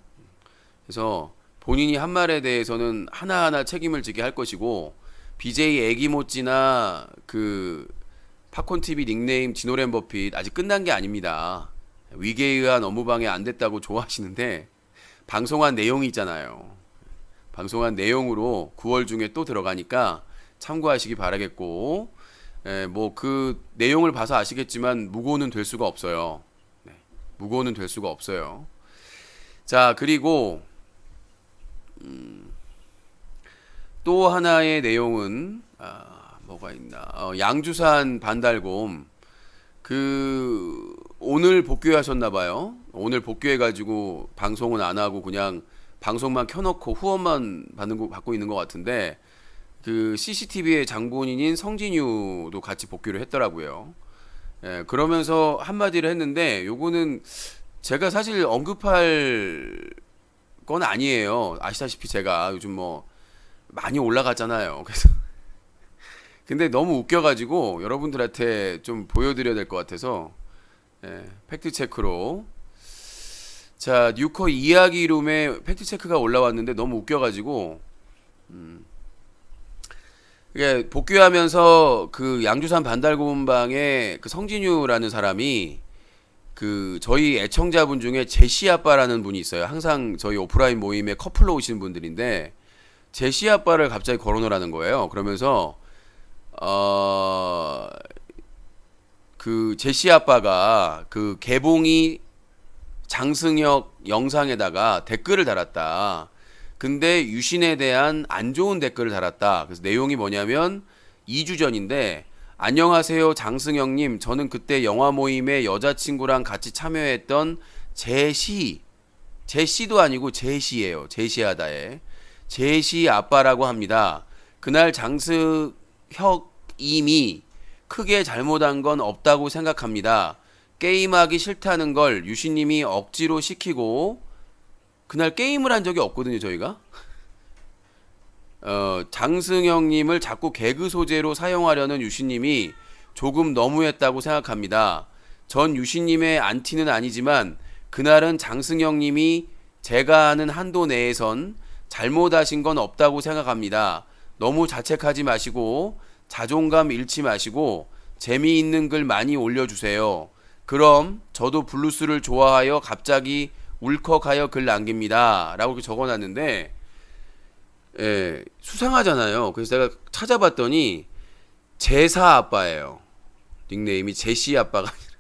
S1: 그래서 본인이 한 말에 대해서는 하나하나 책임을 지게 할 것이고, BJ 애기모찌나 그 팝콘TV 닉네임 진오랜 버핏 아직 끝난 게 아닙니다. 위계에 의한 업무방해 안 됐다고 좋아하시는데 방송한 내용이 있잖아요. 방송한 내용으로 9월 중에 또 들어가니까 참고하시기 바라겠고, 뭐 그 내용을 봐서 아시겠지만 무고는 될 수가 없어요. 네, 무고는 될 수가 없어요. 자, 그리고 또 하나의 내용은 뭐가 있나? 양주산 반달곰 그 오늘 복귀하셨나봐요. 오늘 복귀해가지고 방송은 안 하고 그냥 방송만 켜놓고 후원만 받고 있는 것 같은데, 그 CCTV의 장본인인 성진유도 같이 복귀를 했더라고요. 예, 그러면서 한마디를 했는데, 요거는 제가 사실 언급할 건 아니에요. 아시다시피 제가 요즘 뭐 많이 올라갔잖아요. 그래서 근데 너무 웃겨가지고 여러분들한테 좀 보여드려야 될 것 같아서, 예, 팩트체크로. 자, 뉴커 이야기룸에 팩트체크가 올라왔는데 너무 웃겨가지고, 이게 복귀하면서 그 양주산 반달곰방에 그 성진유라는 사람이 그 저희 애청자분 중에 제시 아빠라는 분이 있어요. 항상 저희 오프라인 모임에 커플로 오시는 분들인데, 제시 아빠를 갑자기 거론을 거예요. 그러면서 그 제시 아빠가 그 개봉이 장승혁 영상에다가 댓글을 달았다. 근데 유신에 대한 안 좋은 댓글을 달았다. 그래서 내용이 뭐냐면 2주 전인데, 안녕하세요 장승혁님, 저는 그때 영화 모임에 여자친구랑 같이 참여했던 제시도 아니고 제시예요. 제시하다에 제시 아빠라고 합니다. 그날 장승혁임이 크게 잘못한 건 없다고 생각합니다. 게임하기 싫다는 걸 유신님이 억지로 시키고, 그날 게임을 한 적이 없거든요 저희가. 장승영님을 자꾸 개그 소재로 사용하려는 유신님이 조금 너무했다고 생각합니다. 전 유신님의 안티는 아니지만 그날은 장승영님이 제가 아는 한도 내에선 잘못하신 건 없다고 생각합니다. 너무 자책하지 마시고 자존감 잃지 마시고 재미있는 글 많이 올려주세요. 그럼 저도 블루스를 좋아하여 갑자기 울컥하여 글 남깁니다. 라고 이렇게 적어놨는데, 예, 수상하잖아요. 그래서 제가 찾아봤더니 제사 아빠예요. 닉네임이 제시 아빠가 아니라.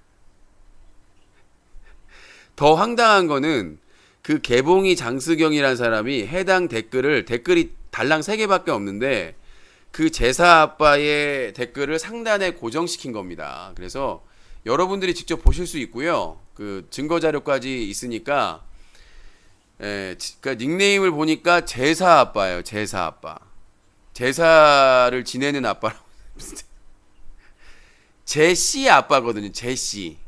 S1: 더 황당한 거는 그 개봉이 장수경이라는 사람이 해당 댓글이 달랑 3개밖에 없는데 그 제사 아빠의 댓글을 상단에 고정시킨 겁니다. 그래서 여러분들이 직접 보실 수 있고요. 그 증거 자료까지 있으니까 그러니까 닉네임을 보니까 제사 아빠예요. 제사 아빠. 제사를 지내는 아빠라고. 제시 아빠거든요. 제시.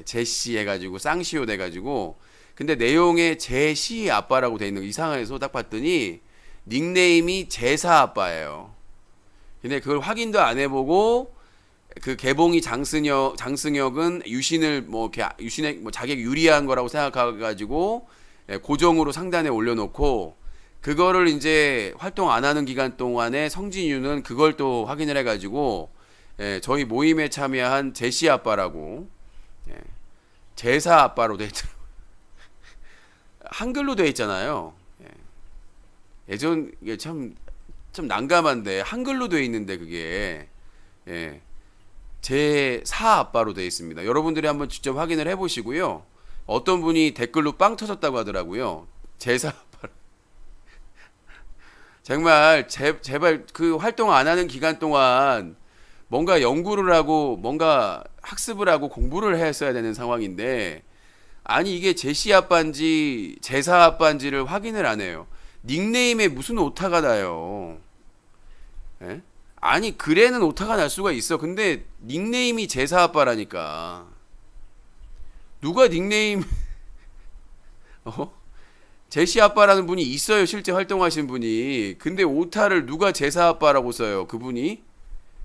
S1: 제시 해가지고 쌍시오 돼가지고. 근데 내용에 제시 아빠라고 돼 있는 거 이상해서 딱 봤더니 닉네임이 제사 아빠예요. 근데 그걸 확인도 안 해보고 그 개봉이 장승혁은 유신을 뭐 이렇게 유신의 뭐 자격 유리한 거라고 생각해가지고 고정으로 상단에 올려놓고 그거를 이제 활동 안 하는 기간 동안에 성진유는 그걸 또 확인을 해가지고 저희 모임에 참여한 제시 아빠라고 제사 아빠로 돼 있더라고요. 한글로 돼 있잖아요. 예전 이게 참 난감한데 한글로 돼 있는데 그게 제사 아빠로 돼 있습니다. 여러분들이 한번 직접 확인을 해보시고요. 어떤 분이 댓글로 빵 터졌다고 하더라고요. 제사 아빠. 정말 제발 그 활동 안 하는 기간 동안 뭔가 연구를 하고 뭔가 학습을 하고 공부를 했어야 되는 상황인데 아니 이게 제시 아빠인지 제사 아빠인지를 확인을 안 해요. 닉네임에 무슨 오타가 나요. 예? 아니 글에는 오타가 날 수가 있어. 근데 닉네임이 제사 아빠라니까. 누가 닉네임 제시 아빠라는 분이 있어요. 실제 활동하신 분이. 근데 오타를 누가 제사 아빠라고 써요. 그분이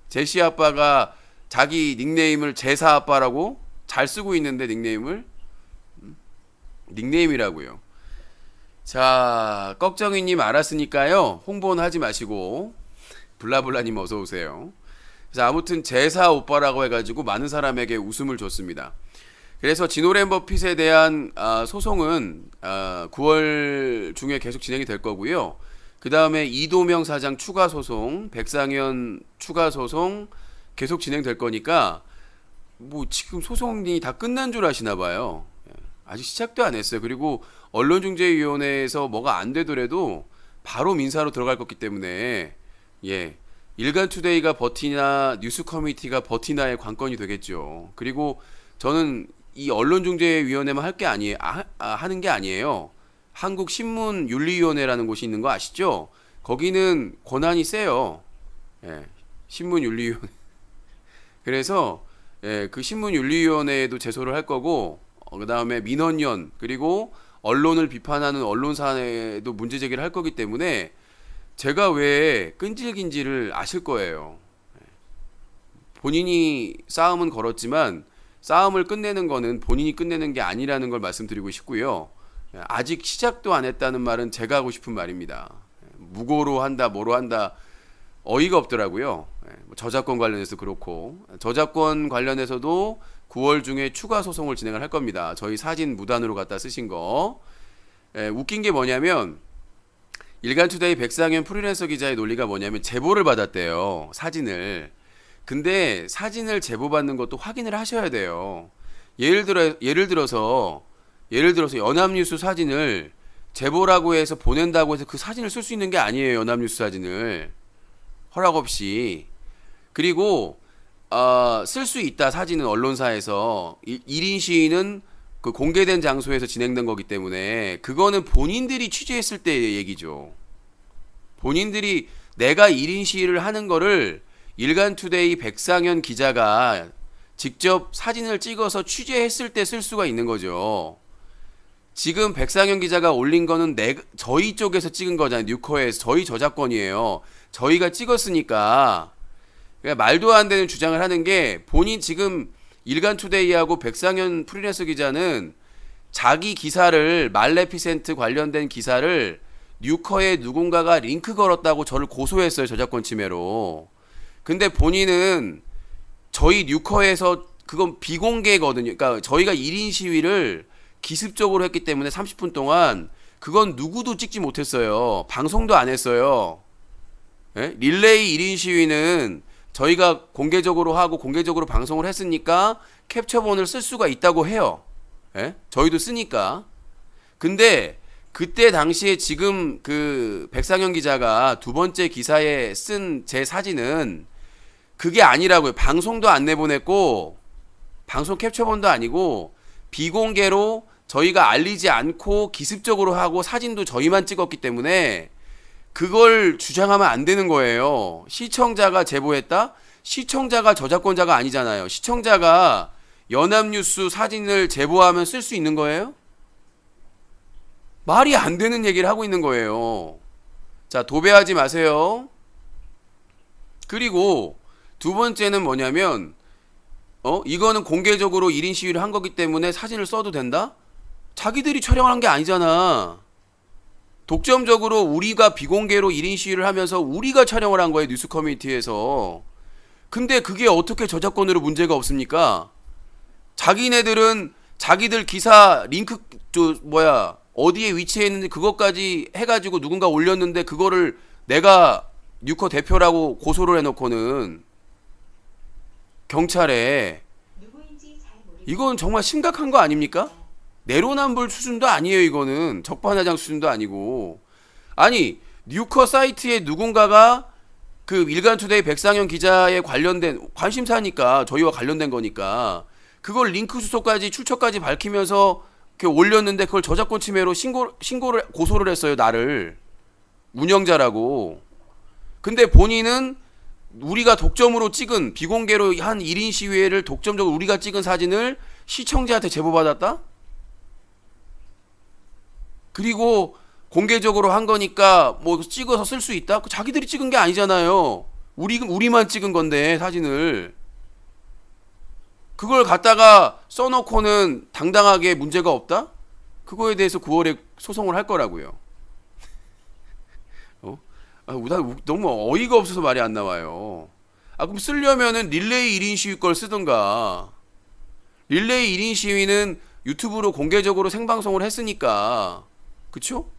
S1: 제시 아빠가 자기 닉네임을 제사 아빠라고 잘 쓰고 있는데 닉네임이라고요. 자, 꺽정이님 알았으니까요. 홍보는 하지 마시고 블라블라님 어서 오세요. 자, 아무튼 제사 오빠라고 해가지고 많은 사람에게 웃음을 줬습니다. 그래서 지노랜버핏에 대한 소송은 9월 중에 계속 진행이 될 거고요. 그 다음에 이도명 사장 추가 소송, 백상현 추가 소송 계속 진행될 거니까 뭐 지금 소송이 다 끝난 줄 아시나 봐요. 아직 시작도 안 했어요. 그리고 언론중재위원회에서 뭐가 안 되더라도 바로 민사로 들어갈 거기 때문에 일간투데이가 버티나 뉴스커뮤니티가 버티나의 관건이 되겠죠. 그리고 저는 이 언론중재위원회만 할 게 아니에요. 하는 게 아니에요. 한국신문윤리위원회라는 곳이 있는 거 아시죠? 거기는 권한이 세요. 신문윤리위원회. 그래서 그 신문윤리위원회에도 제소를 할 거고 그 다음에 민원연 그리고 언론을 비판하는 언론사에도 문제 제기를 할 거기 때문에 제가 왜 끈질긴지를 아실 거예요. 본인이 싸움은 걸었지만 싸움을 끝내는 거는 본인이 끝내는 게 아니라는 걸 말씀드리고 싶고요. 아직 시작도 안 했다는 말은 제가 하고 싶은 말입니다. 무고로 한다 뭐로 한다 어이가 없더라고요. 저작권 관련해서 그렇고 저작권 관련해서도 9월 중에 추가 소송을 진행을 할 겁니다. 저희 사진 무단으로 갖다 쓰신 거. 웃긴 게 뭐냐면 일간투데이 백상현 프리랜서 기자의 논리가 뭐냐면 제보를 받았대요. 사진을. 근데 사진을 제보받는 것도 확인을 하셔야 돼요. 예를 들어서 연합뉴스 사진을 제보라고 해서 보낸다고 해서 그 사진을 쓸 수 있는 게 아니에요. 연합뉴스 사진을 허락 없이. 그리고 쓸 수 있다. 사진은 언론사에서 1인 시위는 그 공개된 장소에서 진행된 거기 때문에 그거는 본인들이 취재했을 때의 얘기죠. 본인들이 내가 1인 시위를 하는 거를 일간투데이 백상현 기자가 직접 사진을 찍어서 취재했을 때 쓸 수가 있는 거죠. 지금 백상현 기자가 올린 거는 저희 쪽에서 찍은 거잖아요. 뉴커에서 저희 저작권이에요. 저희가 찍었으니까 그러니까 말도 안 되는 주장을 하는 게 본인 지금 일간투데이하고 백상현 프리랜서 기자는 자기 기사를 말레피센트 관련된 기사를 뉴커에 누군가가 링크 걸었다고 저를 고소했어요. 저작권 침해로. 근데 본인은 저희 뉴커에서 그건 비공개거든요. 그러니까 저희가 1인 시위를 기습적으로 했기 때문에 30분 동안 그건 누구도 찍지 못했어요. 방송도 안 했어요. 릴레이 1인 시위는 저희가 공개적으로 하고 공개적으로 방송을 했으니까 캡처본을 쓸 수가 있다고 해요. 저희도 쓰니까. 근데 그때 당시에 지금 그 백상현 기자가 두 번째 기사에 쓴 제 사진은 그게 아니라고요. 방송도 안 내보냈고 방송 캡처본도 아니고 비공개로 저희가 알리지 않고 기습적으로 하고 사진도 저희만 찍었기 때문에 그걸 주장하면 안 되는 거예요. 시청자가 제보했다? 시청자가 저작권자가 아니잖아요. 시청자가 연합뉴스 사진을 제보하면 쓸 수 있는 거예요? 말이 안 되는 얘기를 하고 있는 거예요. 자, 도배하지 마세요. 그리고 두 번째는 뭐냐면 이거는 공개적으로 1인 시위를 한 거기 때문에 사진을 써도 된다? 자기들이 촬영을 한 게 아니잖아. 독점적으로 우리가 비공개로 1인 시위를 하면서 우리가 촬영을 한 거예요. 뉴스 커뮤니티에서. 근데 그게 어떻게 저작권으로 문제가 없습니까? 자기네들은 자기들 기사 링크 어디에 위치해 있는지 그것까지 해가지고 누군가 올렸는데 그거를 내가 뉴커 대표라고 고소를 해놓고는 경찰에 이건 정말 심각한 거 아닙니까? 내로남불 수준도 아니에요. 이거는 적반하장 수준도 아니고. 아니 뉴커 사이트에 누군가가 그 일간투데이 백상현 기자에 관련된 관심사니까 저희와 관련된 거니까 그걸 링크 주소까지 출처까지 밝히면서 이렇게 올렸는데 그걸 저작권 침해로 신고를 고소를 했어요. 나를 운영자라고. 근데 본인은 우리가 독점으로 찍은 비공개로 한 1인 시위회를 독점적으로 우리가 찍은 사진을 시청자한테 제보받았다? 그리고 공개적으로 한 거니까 뭐 찍어서 쓸 수 있다? 자기들이 찍은 게 아니잖아요. 우리만 찍은 건데 사진을. 그걸 갖다가 써놓고는 당당하게 문제가 없다? 그거에 대해서 9월에 소송을 할 거라고요. 너무 어이가 없어서 말이 안 나와요. 그럼 쓰려면은 릴레이 1인 시위 걸 쓰든가. 릴레이 1인 시위는 유튜브로 공개적으로 생방송을 했으니까. 그쵸?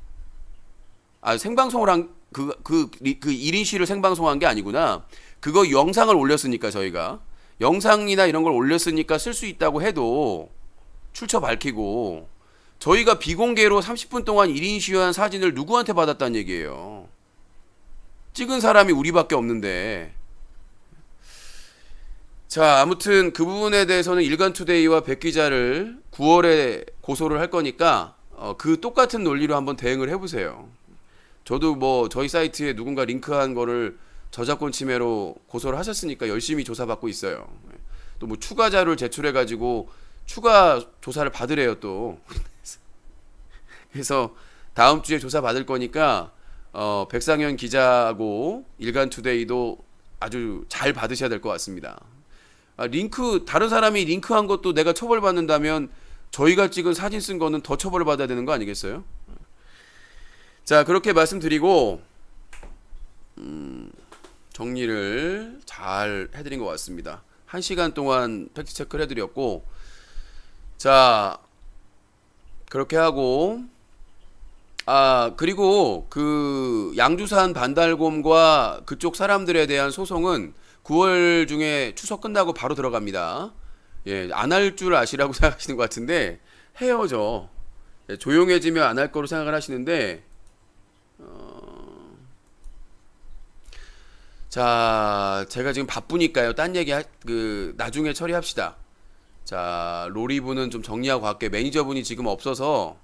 S1: 생방송을 그 1인 시위를 생방송한 게 아니구나. 그거 영상을 올렸으니까 저희가. 영상이나 이런 걸 올렸으니까 쓸 수 있다고 해도 출처 밝히고 저희가 비공개로 30분 동안 1인 시위한 사진을 누구한테 받았다는 얘기예요. 찍은 사람이 우리밖에 없는데. 자, 아무튼 그 부분에 대해서는 일간투데이와 백 기자를 9월에 고소를 할 거니까 그 똑같은 논리로 한번 대응을 해보세요. 저도 뭐 저희 사이트에 누군가 링크한 거를 저작권 침해로 고소를 하셨으니까 열심히 조사받고 있어요. 또 뭐 추가 자료를 제출해가지고 추가 조사를 받으래요 또. 그래서 다음 주에 조사 받을 거니까 백상현 기자하고 일간투데이도 아주 잘 받으셔야 될 것 같습니다. 다른 사람이 링크한 것도 내가 처벌받는다면 저희가 찍은 사진 쓴 거는 더 처벌을 받아야 되는 거 아니겠어요? 자, 그렇게 말씀드리고 정리를 잘 해드린 것 같습니다. 1시간 동안 팩트체크를 해드렸고, 자, 그렇게 하고 그리고 그 양주산 반달곰과 그쪽 사람들에 대한 소송은 9월 중에 추석 끝나고 바로 들어갑니다. 예, 안 할 줄 아시라고 생각하시는 것 같은데 해요. 조용해지면 안 할 거로 생각을 하시는데 자, 제가 지금 바쁘니까요. 딴 얘기 나중에 처리합시다. 자, 로리분은 좀 정리하고 갈게요. 매니저분이 지금 없어서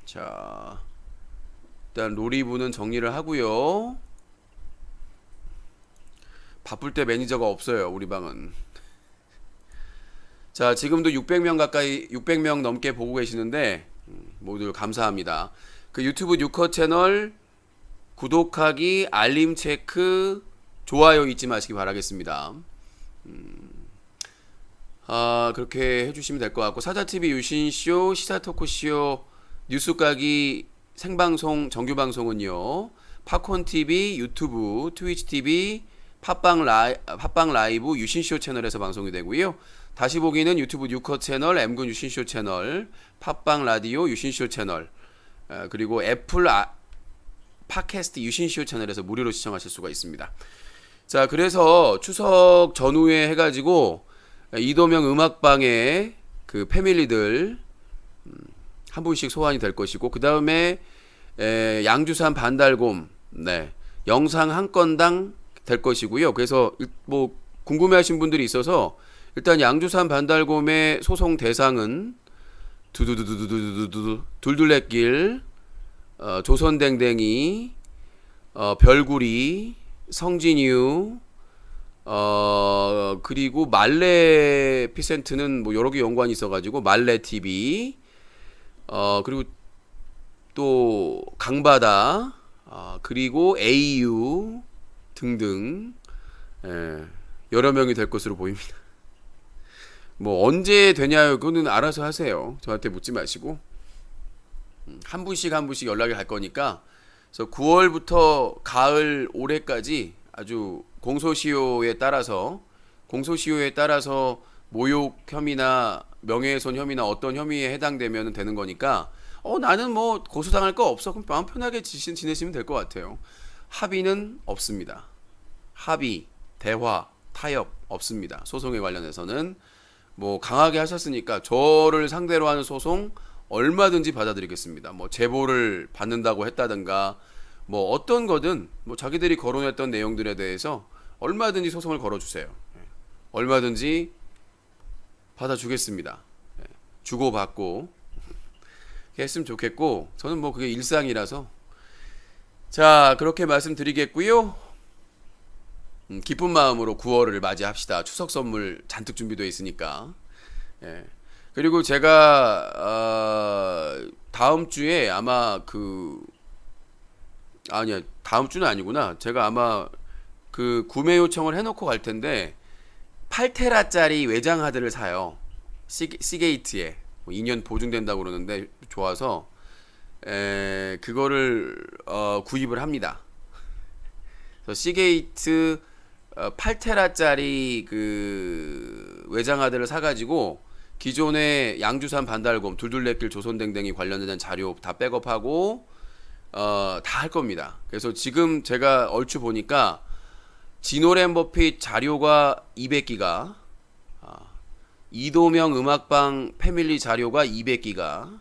S1: 자, 일단 로리분은 정리를 하고요. 바쁠 때 매니저가 없어요. 우리 방은. 자, 지금도 600명 넘게 보고 계시는데 모두 감사합니다. 그 유튜브 뉴커 채널 구독하기, 알림 체크, 좋아요 잊지 마시기 바라겠습니다. 그렇게 해주시면 될 것 같고, 사자TV 유신쇼, 시사토크쇼, 뉴스까기 생방송 정규방송은요, 팝콘TV, 유튜브, 트위치TV, 팟빵 라이브 유신쇼 채널에서 방송이 되고요. 다시 보기는 유튜브 뉴커 채널, M군 유신쇼 채널, 팟빵 라디오 유신쇼 채널, 그리고 애플 팟캐스트 유신쇼 채널에서 무료로 시청하실 수가 있습니다. 자, 그래서 추석 전후에 해가지고 이도명 음악방의 그 패밀리들 한 분씩 소환이 될 것이고, 그 다음에 양주산 반달곰 영상 한 건당 될 것이고요. 그래서 뭐 궁금해하신 분들이 있어서 일단 양주산 반달곰의 소송 대상은 두두두두두두두두 둘둘레길, 조선댕댕이, 별구리, 성진유, 그리고 말레피센트는 뭐 여러 개 연관이 있어가지고 말레TV, 그리고 또 강바다, 그리고 AU 등등, 예, 여러 명이 될 것으로 보입니다. 뭐 언제 되냐요? 그거는 알아서 하세요. 저한테 묻지 마시고 한 분씩 한 분씩 연락이 갈 거니까. 그래서 9월부터 가을 올해까지 아주 공소시효에 따라서 모욕 혐의나 명예훼손 혐의나 어떤 혐의에 해당되면 되는 거니까 나는 뭐 고소당할 거 없어. 그럼 마음 편하게 지내시면 될 것 같아요. 합의는 없습니다. 합의, 대화, 타협 없습니다. 소송에 관련해서는 뭐 강하게 하셨으니까 저를 상대로 하는 소송 얼마든지 받아들이겠습니다. 뭐 제보를 받는다고 했다든가 뭐 어떤 거든 뭐 자기들이 거론했던 내용들에 대해서 얼마든지 소송을 걸어주세요. 얼마든지 받아주겠습니다. 주고받고 했으면 좋겠고, 저는 뭐 그게 일상이라서. 자, 그렇게 말씀드리겠고요. 기쁜 마음으로 9월을 맞이합시다. 추석 선물 잔뜩 준비되어 있으니까. 예. 그리고 제가 다음 주에 아마 아니야, 다음 주는 아니구나. 제가 아마 구매 요청을 해놓고 갈 텐데 8테라짜리 외장 하드를 사요. 시게이트에 2년 보증된다고 그러는데 좋아서 그거를 구입을 합니다. 그래서 시게이트 8테라짜리 외장 하드를 사가지고 기존의 양주산 반달곰, 둘둘레길, 조선댕댕이 관련된 자료 다 백업하고 다 할 겁니다. 그래서 지금 제가 얼추 보니까 지노랜버핏 자료가 200기가, 이도명 음악방 패밀리 자료가 200기가,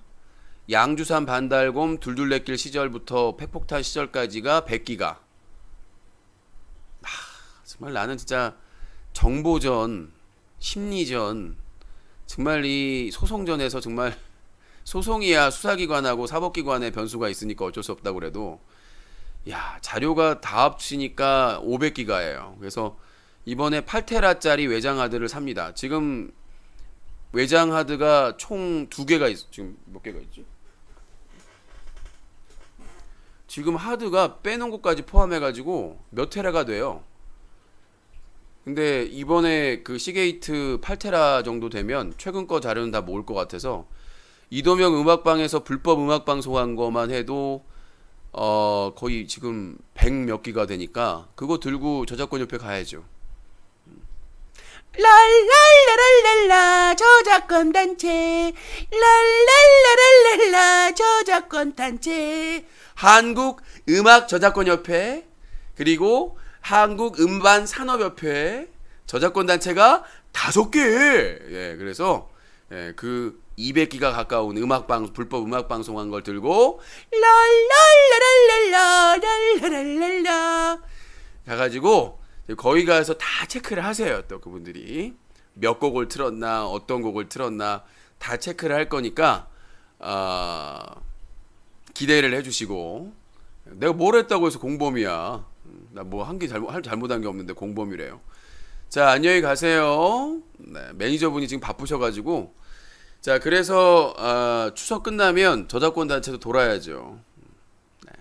S1: 양주산 반달곰 둘둘레길 시절부터 핵폭탄 시절까지가 100기가. 정말 나는 진짜 정보전, 심리전, 정말 이 소송전에서 정말 소송이야 수사기관하고 사법기관의 변수가 있으니까 어쩔 수 없다고 그래도 자료가 다 합치니까 500기가예요. 그래서 이번에 8테라짜리 외장 하드를 삽니다. 지금 외장 하드가 총 2개가 지금 몇 개가 있지? 지금 하드가 빼놓은 것까지 포함해가지고 몇 테라가 돼요. 근데 이번에 시게이트 8테라 정도 되면 최근 거 자료는 다 모을 것 같아서 이도명 음악방에서 불법 음악 방송한 거만 해도 거의 지금 100 몇 기가 되니까 그거 들고 저작권 옆에 가야죠.
S2: 랄랄라랄랄라 저작권 단체 랄랄라랄랄라 저작권 단체
S1: 한국 음악 저작권 협회 그리고 한국 음반 산업협회 저작권 단체가 5개. 예, 그래서 200기가 가까운 불법 음악 방송한 걸 들고
S2: 랄랄라랄랄라
S1: 가가지고 거기 가서 다 체크를 하세요. 또 그분들이 몇 곡을 틀었나 어떤 곡을 틀었나 다 체크를 할 거니까 기대를 해주시고. 내가 뭘 했다고 해서 공범이야. 나 뭐 잘못한 게 없는데 공범이래요. 자, 안녕히 가세요. 네, 매니저분이 지금 바쁘셔가지고. 자, 그래서 추석 끝나면 저작권 단체도 돌아야죠. 네,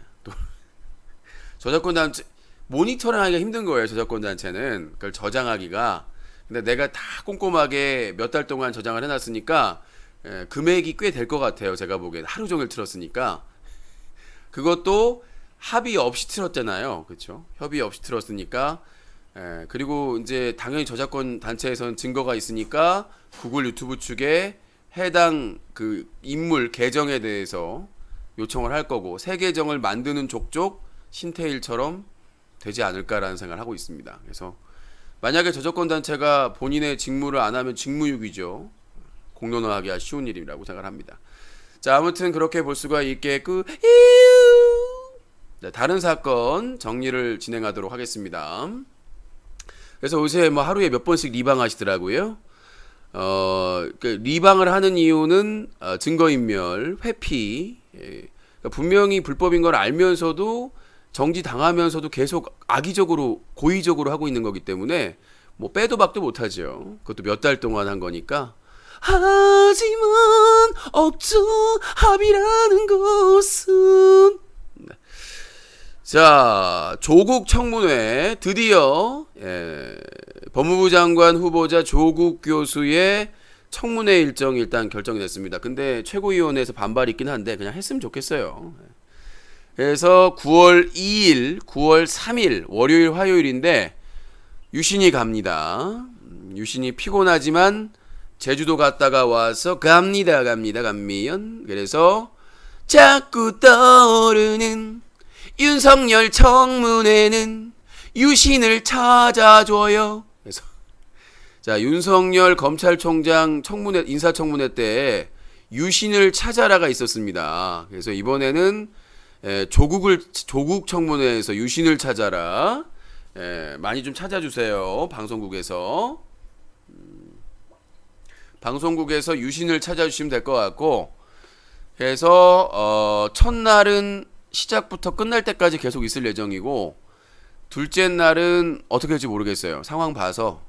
S1: 저작권 단체 모니터링하기가 힘든 거예요. 저작권 단체는 그걸 저장하기가. 근데 내가 다 꼼꼼하게 몇 달 동안 저장을 해놨으니까 금액이 꽤 될 것 같아요. 제가 보기엔 하루 종일 틀었으니까. 그것도 합의 없이 틀었잖아요. 그렇죠? 협의 없이 틀었으니까. 그리고 이제 당연히 저작권 단체에서는 증거가 있으니까 구글 유튜브 측에 해당 인물 계정에 대해서 요청을 할 거고 새 계정을 만드는 족족 신태일처럼 되지 않을까라는 생각을 하고 있습니다. 그래서 만약에 저작권 단체가 본인의 직무를 안 하면 직무유기죠. 공론화하기가 쉬운 일이라고 생각을 합니다. 자, 아무튼 그렇게 볼 수가 있겠고 다른 사건 정리를 진행하도록 하겠습니다. 그래서 요새 뭐 하루에 몇 번씩 리방 하시더라고요. 리방을 하는 이유는 증거인멸, 회피. 그러니까 분명히 불법인 걸 알면서도 정지 당하면서도 계속 악의적으로 고의적으로 하고 있는 거기 때문에 뭐 빼도 박도 못하죠. 그것도 몇 달 동안 한 거니까.
S2: 하지만 없죠 합의라는 것은.
S1: 자, 조국 청문회 드디어 법무부 장관 후보자 조국 교수의 청문회 일정이 일단 결정이 됐습니다. 근데 최고위원회에서 반발이 있긴 한데 그냥 했으면 좋겠어요. 그래서 9월 2일, 9월 3일 월요일 화요일인데 유신이 갑니다. 유신이 피곤하지만 제주도 갔다가 와서 가면 그래서 자꾸 떠오르는 윤석열 청문회는 유신을 찾아줘요. 그래서 자, 윤석열 검찰총장 청문회 인사청문회 때 유신을 찾아라가 있었습니다. 그래서 이번에는 조국 청문회에서 유신을 찾아라. 많이 좀 찾아주세요. 방송국에서 유신을 찾아주시면 될 것 같고, 그래서 첫날은 시작부터 끝날 때까지 계속 있을 예정이고, 둘째 날은 어떻게 될지 모르겠어요. 상황 봐서.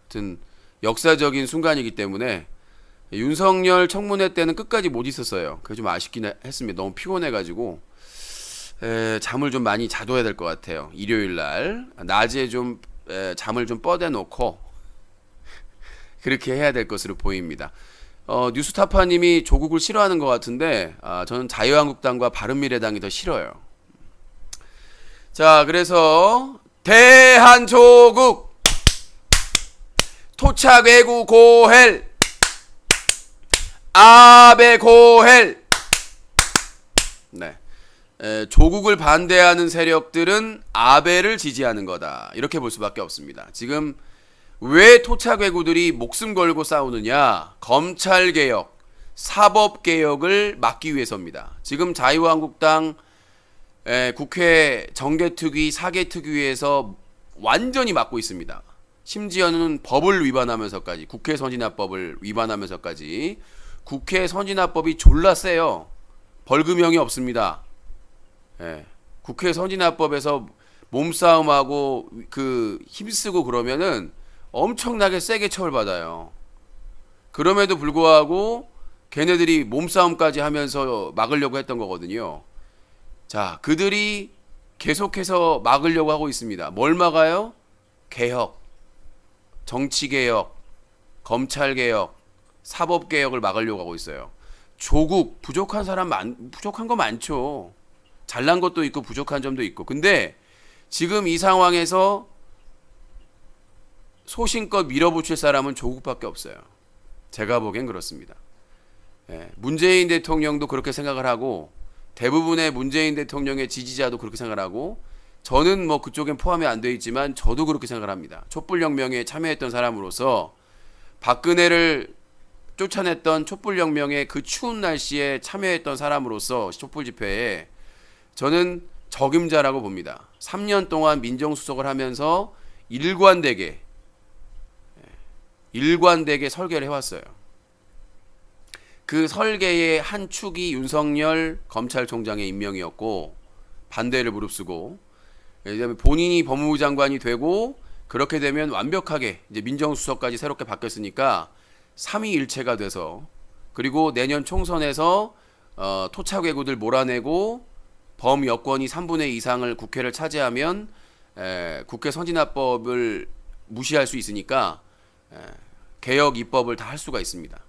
S1: 하여튼 역사적인 순간이기 때문에 윤석열 청문회 때는 끝까지 못 있었어요. 그게 좀 아쉽긴 했습니다. 너무 피곤해가지고 잠을 좀 많이 자둬야 될 것 같아요. 일요일 날 낮에 좀 잠을 좀 뻗어놓고 그렇게 해야 될 것으로 보입니다. 뉴스타파님이 조국을 싫어하는 것 같은데 저는 자유한국당과 바른미래당이 더 싫어요. 자, 그래서 대한조국 토착외구 고헬 아베 고헬. 네, 조국을 반대하는 세력들은 아베를 지지하는 거다. 이렇게 볼 수밖에 없습니다. 지금 왜 토착외구들이 목숨 걸고 싸우느냐? 검찰개혁, 사법개혁을 막기 위해서입니다. 지금 자유한국당 국회 정개특위, 사개특위에서 완전히 막고 있습니다. 심지어는 법을 위반하면서까지, 국회 선진화법을 위반하면서까지. 국회 선진화법이 졸라 세요. 벌금형이 없습니다. 국회 선진화법에서 몸싸움하고 힘쓰고 그러면은 엄청나게 세게 처벌받아요. 그럼에도 불구하고 걔네들이 몸싸움까지 하면서 막으려고 했던 거거든요. 자, 그들이 계속해서 막으려고 하고 있습니다. 뭘 막아요? 개혁, 정치개혁, 검찰개혁, 사법개혁을 막으려고 하고 있어요. 조국 부족한 부족한 거 많죠. 잘난 것도 있고 부족한 점도 있고. 근데 지금 이 상황에서 소신껏 밀어붙일 사람은 조국밖에 없어요. 제가 보기엔 그렇습니다. 문재인 대통령도 그렇게 생각을 하고, 대부분의 문재인 대통령의 지지자도 그렇게 생각을 하고, 저는 뭐 그쪽엔 포함이 안 되어 있지만 저도 그렇게 생각을 합니다. 촛불혁명에 참여했던 사람으로서, 박근혜를 쫓아냈던 촛불혁명의 그 추운 날씨에 참여했던 사람으로서 촛불 집회에 저는 적임자라고 봅니다. 3년 동안 민정수석을 하면서 일관되게 설계를 해왔어요. 그 설계의 한 축이 윤석열 검찰총장의 임명이었고, 반대를 무릅쓰고, 그다음에 본인이 법무부 장관이 되고, 그렇게 되면 완벽하게 이제 민정수석까지 새롭게 바뀌었으니까 3위일체가 돼서, 그리고 내년 총선에서 토착외구들 몰아내고 범여권이 3분의 2 이상을 국회를 차지하면 국회 선진화법을 무시할 수 있으니까 개혁 입법을 다 할 수가 있습니다.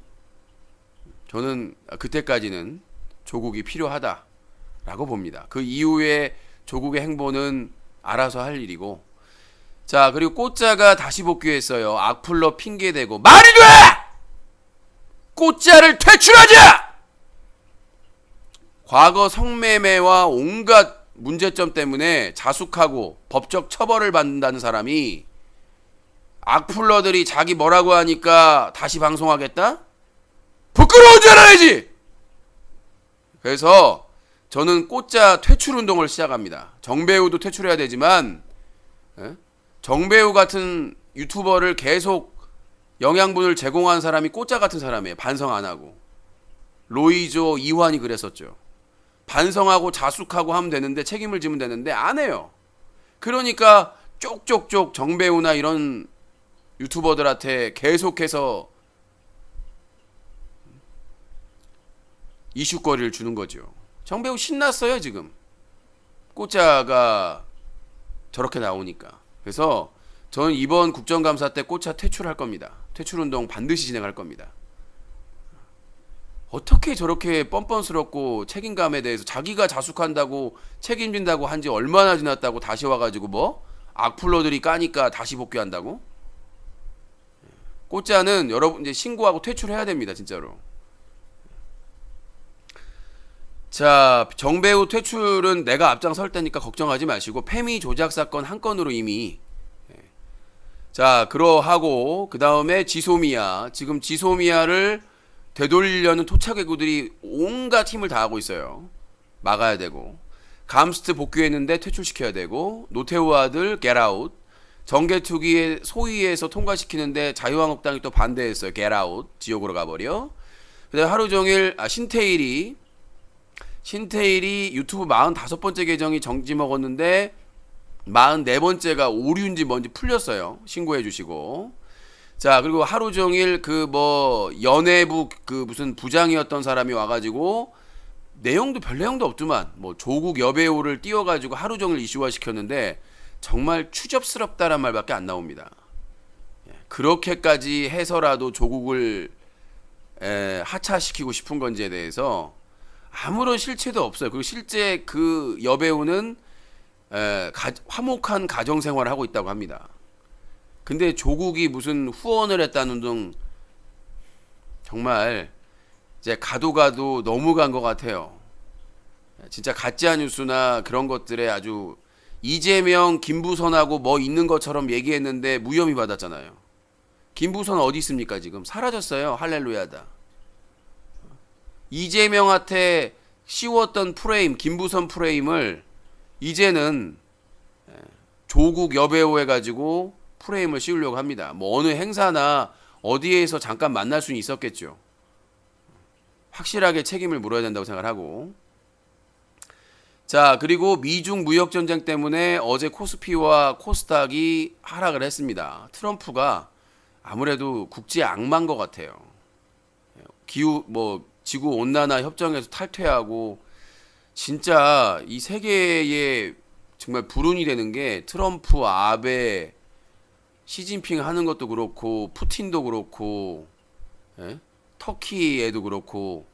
S1: 저는 그때까지는 조국이 필요하다라고 봅니다. 그 이후에 조국의 행보는 알아서 할 일이고. 자, 그리고 꽃자가 다시 복귀했어요. 악플러 핑계대고. 말이 돼! 꽃자를 퇴출하자! 과거 성매매와 온갖 문제점 때문에 자숙하고 법적 처벌을 받는다는 사람이 악플러들이 자기 뭐라고 하니까 다시 방송하겠다? 부끄러운 줄 알아야지! 그래서 저는 꽃자 퇴출 운동을 시작합니다. 정배우도 퇴출해야 되지만, 정배우 같은 유튜버를 계속 영양분을 제공한 사람이 꽃자 같은 사람이에요. 반성 안 하고. 로이조 이환이 그랬었죠. 반성하고 자숙하고 하면 되는데, 책임을 지면 되는데 안 해요. 그러니까 쪽쪽쪽 정배우나 이런 유튜버들한테 계속해서 이슈거리를 주는 거죠. 정배우 신났어요 지금. 꽃자가 저렇게 나오니까. 그래서 저는 이번 국정감사 때 꽃자 퇴출할 겁니다. 퇴출운동 반드시 진행할 겁니다. 어떻게 저렇게 뻔뻔스럽고 책임감에 대해서 자기가 자숙한다고 책임진다고 한지 얼마나 지났다고 다시 와가지고 뭐 악플러들이 까니까 다시 복귀한다고? 꽃자는 여러분 이제 신고하고 퇴출해야 됩니다 진짜로. 자, 정배우 퇴출은 내가 앞장설 테니까 걱정하지 마시고 페미 조작 사건 한 건으로 이미. 자, 그러하고 그 다음에 지소미아. 지금 지소미아를 되돌리려는 토착외구들이 온갖 힘을 다하고 있어요. 막아야 되고. 감스트 복귀했는데 퇴출시켜야 되고. 노태우 아들 겟아웃. 정개특위의 소위에서 통과시키는데 자유한국당이 또 반대했어요. 겟아웃. 지옥으로 가버려. 그 다음에 하루 종일 신태일이 유튜브 45번째 계정이 정지 먹었는데 44번째가 오류인지 뭔지 풀렸어요. 신고해 주시고. 자, 그리고 하루 종일 그 뭐 연예부 그 무슨 부장이었던 사람이 와가지고 내용도 별 내용도 없더만 뭐 조국 여배우를 띄워가지고 하루 종일 이슈화 시켰는데 정말 추접스럽다란 말밖에 안 나옵니다. 그렇게까지 해서라도 조국을 하차시키고 싶은 건지에 대해서 아무런 실체도 없어요. 그리고 실제 그 여배우는 화목한 가정생활을 하고 있다고 합니다. 근데 조국이 무슨 후원을 했다는 등 정말 이제 가도 너무 간 것 같아요. 진짜 가짜 뉴스나 그런 것들에 아주 이재명, 김부선하고 뭐 있는 것처럼 얘기했는데 무혐의 받았잖아요. 김부선 어디 있습니까 지금? 사라졌어요. 할렐루야다. 이재명한테 씌웠던 프레임, 김부선 프레임을 이제는 조국 여배우 해가지고 프레임을 씌우려고 합니다. 뭐 어느 행사나 어디에서 잠깐 만날 수는 있었겠죠. 확실하게 책임을 물어야 된다고 생각하고. 자, 그리고 미중 무역전쟁 때문에 어제 코스피와 코스닥이 하락을 했습니다. 트럼프가 아무래도 국제 악마인 것 같아요. 지구 온난화 협정에서 탈퇴하고 진짜 이 세계에 정말 불운이 되는 게 트럼프, 아베, 시진핑 하는 것도 그렇고 푸틴도 그렇고 터키에도 그렇고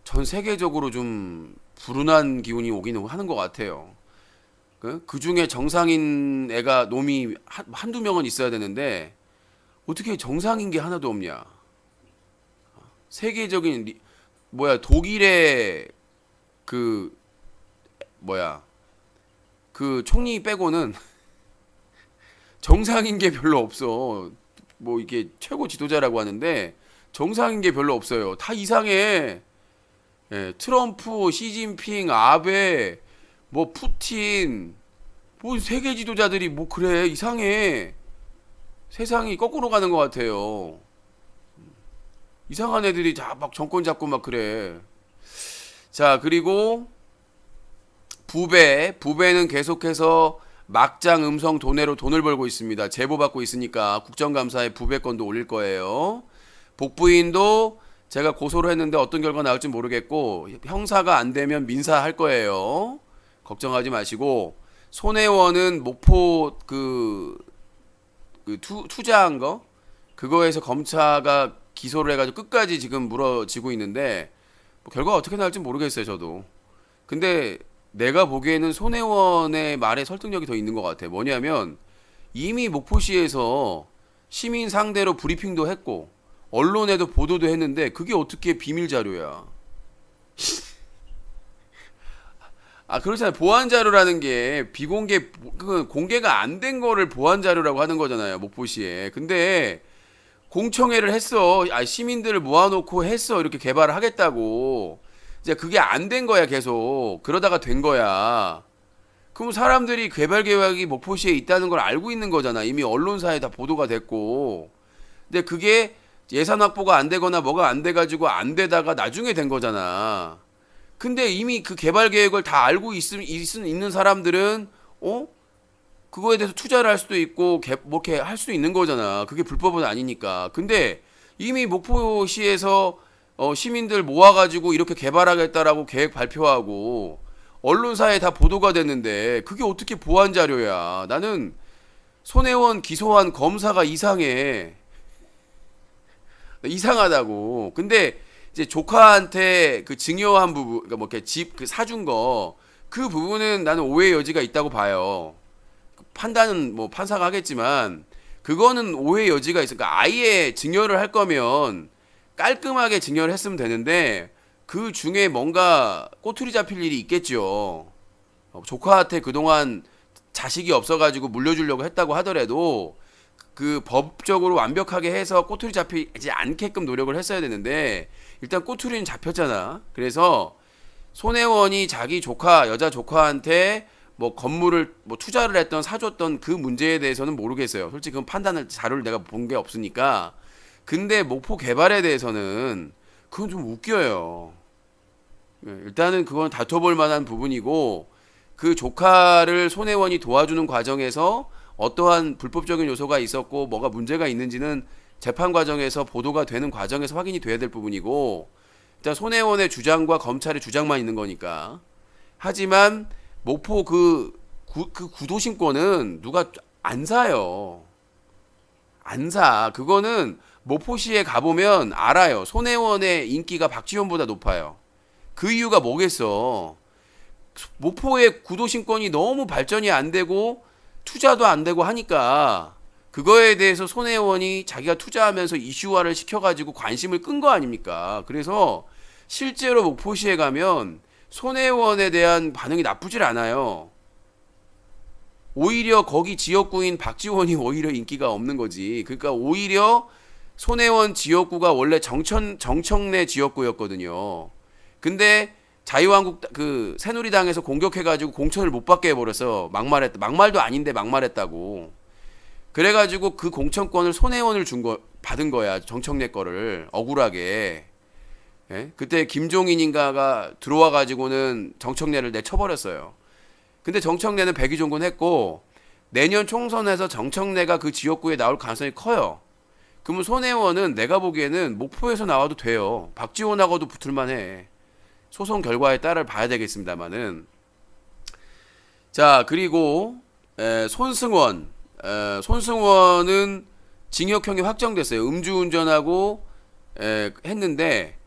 S1: 전 세계적으로 좀 불운한 기운이 오기는 하는 것 같아요. 그 중에 정상인 애가 놈이 한두 명은 있어야 되는데 어떻게 정상인 게 하나도 없냐. 세계적인 독일의 그 총리 빼고는 정상인 게 별로 없어. 뭐 이게 최고 지도자라고 하는데 정상인 게 별로 없어요. 다 이상해. 트럼프, 시진핑, 아베, 뭐 푸틴, 뭐 세계 지도자들이 뭐 그래 이상해. 세상이 거꾸로 가는 것 같아요. 이상한 애들이 막 정권 잡고 막 그래. 자, 그리고 부배는 계속해서 막장 음성 도내로 돈을 벌고 있습니다. 제보 받고 있으니까 국정감사에 부배건도 올릴 거예요. 복부인도 제가 고소를 했는데 어떤 결과 나올지 모르겠고 형사가 안 되면 민사할 거예요. 걱정하지 마시고. 손혜원은 목포 투자한 거 그거에서 검사가 기소를 해가지고 끝까지 지금 물어지고 있는데 뭐 결과가 어떻게 나올지 모르겠어요 저도. 근데 내가 보기에는 손혜원의 말에 설득력이 더 있는 것 같아. 뭐냐면 이미 목포시에서 시민 상대로 브리핑도 했고 언론에도 보도도 했는데 그게 어떻게 비밀 자료야. 그렇잖아요. 보안 자료라는 게 공개가 안 된 거를 보안 자료라고 하는 거잖아요 목포시에. 근데 공청회를 했어. 시민들을 모아놓고 했어. 이렇게 개발을 하겠다고. 이제 그게 안 된 거야 계속. 그러다가 된 거야. 그럼 사람들이 개발 계획이 목포시에 있다는 걸 알고 있는 거잖아. 이미 언론사에 다 보도가 됐고. 근데 그게 예산 확보가 안 되거나 뭐가 안 돼가지고 안 되다가 나중에 된 거잖아. 근데 이미 그 개발 계획을 다 알고 있는 사람들은 그거에 대해서 투자를 할 수도 있고 뭐 이렇게 할 수도 있는 거잖아. 그게 불법은 아니니까. 근데 이미 목포시에서 시민들 모아가지고 이렇게 개발하겠다라고 계획 발표하고 언론사에 다 보도가 됐는데 그게 어떻게 보안 자료야? 나는 손혜원 기소한 검사가 이상해. 이상하다고. 근데 이제 조카한테 그 증여한 부분, 그러니까 뭐 이렇게 집 그 사준 거 그 부분은 나는 오해 여지가 있다고 봐요. 판단은 뭐 판사가 하겠지만 그거는 오해 여지가 있으니까 아예 증여를 할 거면 깔끔하게 증여를 했으면 되는데 그 중에 뭔가 꼬투리 잡힐 일이 있겠죠. 조카한테 그동안 자식이 없어가지고 물려주려고 했다고 하더라도 그 법적으로 완벽하게 해서 꼬투리 잡히지 않게끔 노력을 했어야 되는데 일단 꼬투리는 잡혔잖아. 그래서 손혜원이 자기 조카, 여자 조카한테 뭐 건물을 뭐 투자를 했던 사줬던 그 문제에 대해서는 모르겠어요. 솔직히 그건 판단을 자료를 내가 본 게 없으니까. 근데 목포 개발에 대해서는 그건 좀 웃겨요. 일단은 그건 다퉈볼 만한 부분이고 그 조카를 손혜원이 도와주는 과정에서 어떠한 불법적인 요소가 있었고 뭐가 문제가 있는지는 재판 과정에서 보도가 되는 과정에서 확인이 돼야 될 부분이고 일단 손혜원의 주장과 검찰의 주장만 있는 거니까. 하지만 목포 그 구도심권은 누가 안 사요. 안 사. 그거는 목포시에 가보면 알아요. 손혜원의 인기가 박지원보다 높아요. 그 이유가 뭐겠어. 목포의 구도심권이 너무 발전이 안 되고 투자도 안 되고 하니까 그거에 대해서 손혜원이 자기가 투자하면서 이슈화를 시켜가지고 관심을 끈 거 아닙니까? 그래서 실제로 목포시에 가면 손혜원에 대한 반응이 나쁘질 않아요. 오히려 거기 지역구인 박지원이 오히려 인기가 없는 거지. 그러니까 오히려 손혜원 지역구가 원래 정청래 지역구였거든요. 근데 자유한국 그 새누리당에서 공격해가지고 공천을 못 받게 해버려서 막말했다. 막말도 아닌데 막말했다고. 그래가지고 그 공천권을 손혜원을 받은 거야. 정청래 거를 억울하게. 예? 그때 김종인인가가 들어와가지고는 정청래를 내쳐버렸어요. 근데 정청래는 백의종군 했고 내년 총선에서 정청래가 그 지역구에 나올 가능성이 커요. 그러면 손혜원은 내가 보기에는 목포에서 나와도 돼요. 박지원하고도 붙을만 해. 소송 결과에 따라 봐야 되겠습니다만은. 자, 그리고 손승원은 징역형이 확정됐어요. 음주운전하고 했는데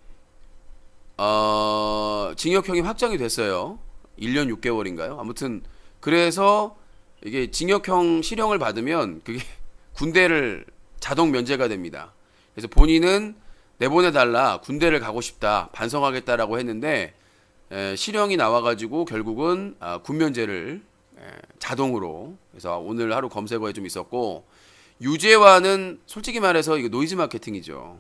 S1: 징역형이 확정이 됐어요. 1년 6개월인가요? 아무튼 그래서 이게 징역형 실형을 받으면 그게 군대를 자동 면제가 됩니다. 그래서 본인은 내보내달라, 군대를 가고 싶다, 반성하겠다라고 했는데 실형이 나와가지고 결국은 군면제를 자동으로. 그래서 오늘 하루 검색어에 좀 있었고 유재환은 솔직히 말해서 이거 노이즈 마케팅이죠.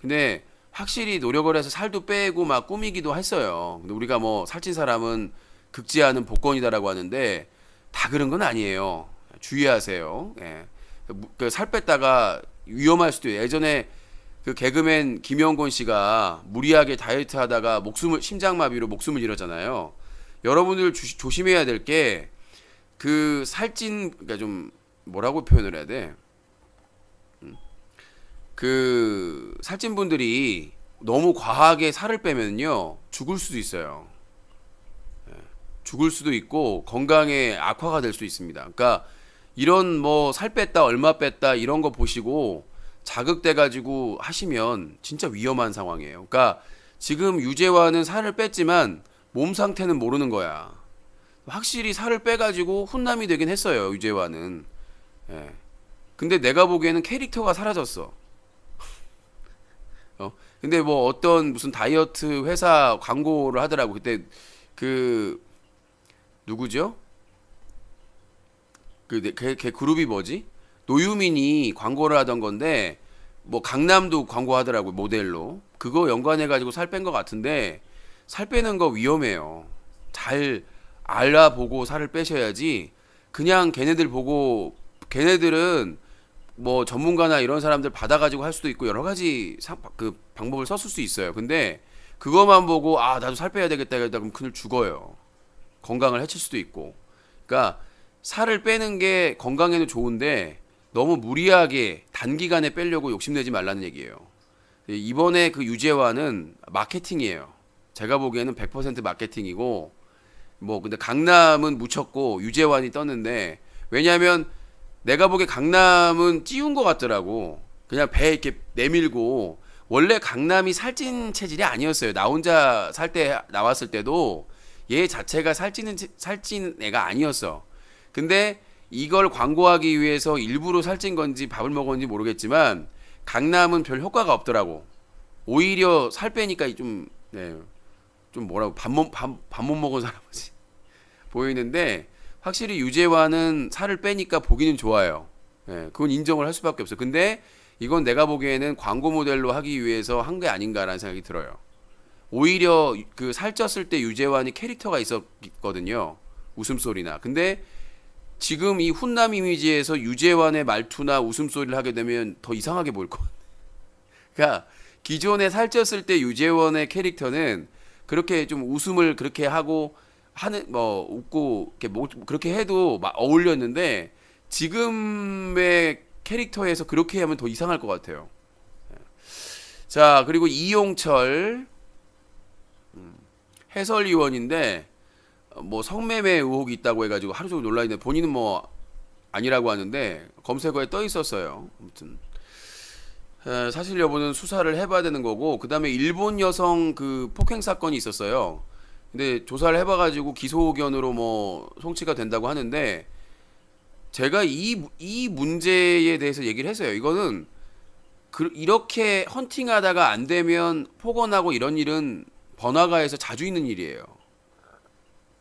S1: 근데 확실히 노력을 해서 살도 빼고 막 꾸미기도 했어요. 근데 우리가 뭐 살찐 사람은 극지하는 복권이다라고 하는데 다 그런 건 아니에요. 주의하세요. 예. 그 살 뺐다가 위험할 수도 있어요. 예전에 그 개그맨 김영곤 씨가 무리하게 다이어트 하다가 심장마비로 목숨을 잃었잖아요. 여러분들 조심해야 될 게 그 살찐, 그러니까 좀 뭐라고 표현을 해야 돼? 그 살찐 분들이 너무 과하게 살을 빼면요 죽을 수도 있어요. 죽을 수도 있고 건강에 악화가 될 수 있습니다. 그러니까 이런 뭐 살 뺐다 얼마 뺐다 이런 거 보시고 자극돼 가지고 하시면 진짜 위험한 상황이에요. 그러니까 지금 유재환은 살을 뺐지만 몸 상태는 모르는 거야. 확실히 살을 빼가지고 훈남이 되긴 했어요, 유재환은. 예. 근데 내가 보기에는 캐릭터가 사라졌어. 근데 뭐 어떤 무슨 다이어트 회사 광고를 하더라고. 그때 그 누구죠? 걔 그룹이 뭐지? 노유민이 광고를 하던 건데 뭐 강남도 광고하더라고, 모델로. 그거 연관해가지고 살 뺀 것 같은데 살 빼는 거 위험해요. 잘 알아보고 살을 빼셔야지. 그냥 걔네들 보고, 걔네들은 뭐 전문가나 이런 사람들 받아가지고 할 수도 있고 여러 가지 그 방법을 썼을 수 있어요. 근데 그것만 보고 아 나도 살 빼야 되겠다 이러다 그럼 그늘 죽어요. 건강을 해칠 수도 있고. 그러니까 살을 빼는 게 건강에는 좋은데 너무 무리하게 단기간에 빼려고 욕심내지 말라는 얘기예요. 이번에 그 유재환은 마케팅이에요. 제가 보기에는 100% 마케팅이고 뭐 근데 강남은 묻혔고 유재환이 떴는데 왜냐하면 내가 보기에 강남은 찌운 것 같더라고. 그냥 배 이렇게 내밀고 원래 강남이 살찐 체질이 아니었어요. 나 혼자 살 때 나왔을 때도 얘 자체가 살찐 애가 아니었어. 근데 이걸 광고하기 위해서 일부러 살찐 건지 밥을 먹었는지 모르겠지만 강남은 별 효과가 없더라고. 오히려 살 빼니까 좀 뭐라고 밥 못 먹은 사람이지 보이는데 확실히 유재환은 살을 빼니까 보기는 좋아요. 그건 인정을 할 수밖에 없어. 근데 이건 내가 보기에는 광고 모델로 하기 위해서 한 게 아닌가라는 생각이 들어요. 오히려 그 살쪘을 때 유재환이 캐릭터가 있었거든요. 웃음소리나. 근데 지금 이 훈남 이미지에서 유재환의 말투나 웃음소리를 하게 되면 더 이상하게 보일 것 같아요. 그러니까 기존에 살쪘을 때 유재환의 캐릭터는 그렇게 좀 웃음을 그렇게 하고 하는 뭐 웃고 이렇게 뭐 그렇게 해도 막 어울렸는데 지금의 캐릭터에서 그렇게 하면 더 이상할 것 같아요. 자 그리고 이용철 해설위원인데 뭐 성매매 의혹이 있다고 해가지고 하루 종일 놀라 있는데 본인은 뭐 아니라고 하는데 검색어에 떠 있었어요. 아무튼 사실 여부는 수사를 해봐야 되는 거고 그 다음에 일본 여성 그 폭행 사건이 있었어요. 근데 조사를 해봐가지고 기소 의견으로 뭐 송치가 된다고 하는데 제가 이 문제에 대해서 얘기를 했어요. 이거는 이렇게 헌팅하다가 안 되면 폭언하고 이런 일은 번화가에서 자주 있는 일이에요.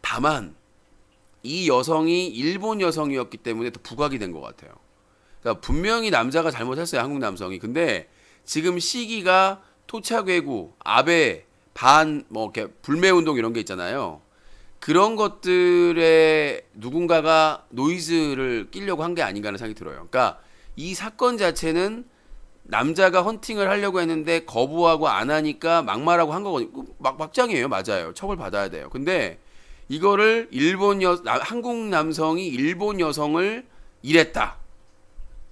S1: 다만 이 여성이 일본 여성이었기 때문에 더 부각이 된 것 같아요. 그러니까 분명히 남자가 잘못했어요. 한국 남성이. 근데 지금 시기가 토착외구, 아베, 뭐 이렇게 불매운동 이런 게 있잖아요. 그런 것들에 누군가가 노이즈를 끼려고 한 게 아닌가 하는 생각이 들어요. 그러니까 이 사건 자체는 남자가 헌팅을 하려고 했는데 거부하고 안 하니까 막말하고 한 거거든요. 막장이에요. 맞아요. 처벌 받아야 돼요. 근데 이거를 한국 남성이 일본 여성을 이랬다.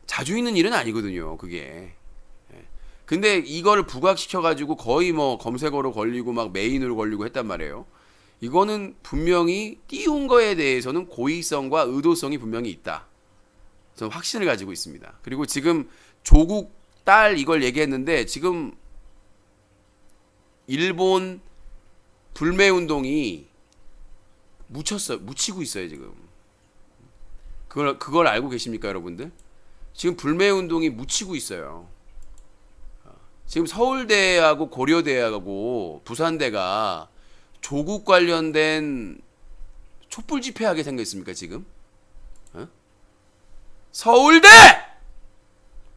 S1: 자주 있는 일은 아니거든요. 그게. 근데 이거를 부각시켜가지고 거의 뭐 검색어로 걸리고 막 메인으로 걸리고 했단 말이에요. 이거는 분명히 띄운 거에 대해서는 고의성과 의도성이 분명히 있다. 저는 확신을 가지고 있습니다. 그리고 지금 조국 딸 이걸 얘기했는데 지금 일본 불매운동이 묻히고 있어요 지금. 그걸 알고 계십니까 여러분들? 지금 불매운동이 묻히고 있어요. 지금 서울대하고 고려대하고 부산대가 조국 관련된 촛불 집회하게 생겼습니까 지금? 서울대,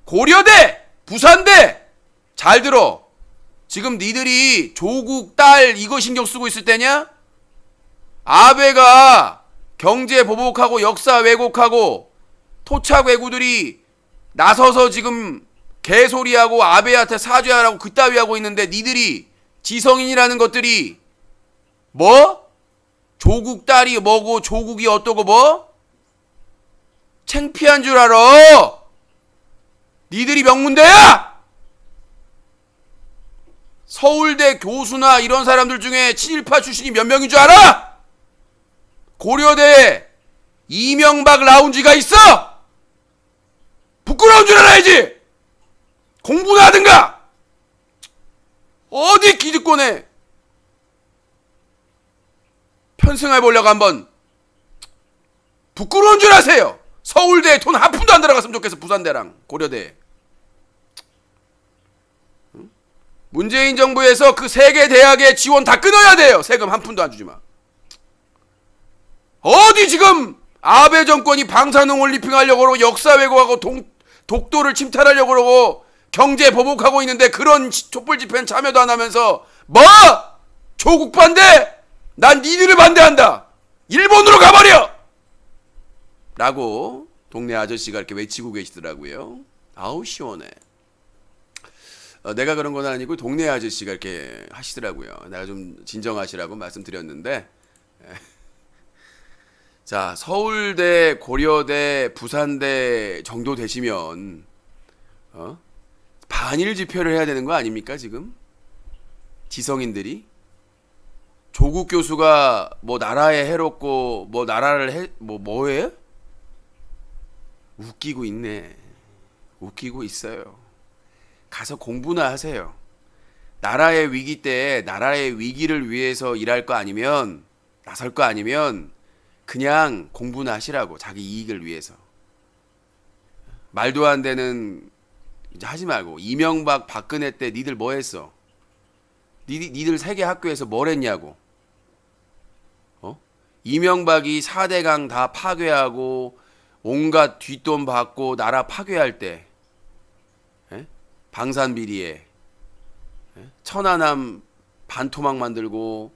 S1: 고려대, 부산대 잘 들어. 지금 니들이 조국 딸 이거 신경 쓰고 있을 때냐? 아베가 경제 보복하고 역사 왜곡하고 토착 왜구들이 나서서 지금 개소리하고 아베한테 사죄하라고 그따위 하고 있는데 니들이 지성인이라는 것들이 뭐? 조국 딸이 뭐고 조국이 어떠고 뭐? 창피한 줄 알아. 니들이 명문대야? 서울대 교수나 이런 사람들 중에 친일파 출신이 몇 명인 줄 알아? 고려대 이명박 라운지가 있어? 부끄러운 줄 알아야지. 공부나 하든가. 어디 기득권에 편승해 보려고 한번. 부끄러운 줄 아세요. 서울대에 돈 한 푼도 안 들어갔으면 좋겠어. 부산대랑 고려대. 문재인 정부에서 그 세 개 대학의 지원 다 끊어야 돼요. 세금 한 푼도 안 주지 마. 어디 지금 아베 정권이 방사능 올리핑 하려고 그러고 역사 왜곡하고 독도를 침탈하려고 그러고 경제 보복하고 있는데 그런 촛불 집회는 참여도 안 하면서 뭐? 조국 반대? 난 니들을 반대한다. 일본으로 가버려! 라고 동네 아저씨가 이렇게 외치고 계시더라고요. 아우 시원해. 내가 그런 건 아니고 동네 아저씨가 이렇게 하시더라고요. 내가 좀 진정하시라고 말씀드렸는데. 자, 서울대, 고려대, 부산대 정도 되시면 반일 집회를 해야 되는 거 아닙니까 지금? 지성인들이 조국 교수가 뭐 나라에 해롭고 뭐 나라를 뭐해? 웃기고 있네. 웃기고 있어요. 가서 공부나 하세요. 나라의 위기 때 나라의 위기를 위해서 일할 거 아니면 나설 거 아니면 그냥 공부나 하시라고. 자기 이익을 위해서. 말도 안 되는 이제 하지 말고. 이명박 박근혜 때 니들 뭐 했어? 니들 세계 학교에서 뭘 했냐고. 이명박이 4대강 다 파괴하고 온갖 뒷돈 받고 나라 파괴할 때 방산비리에 천안함 반토막 만들고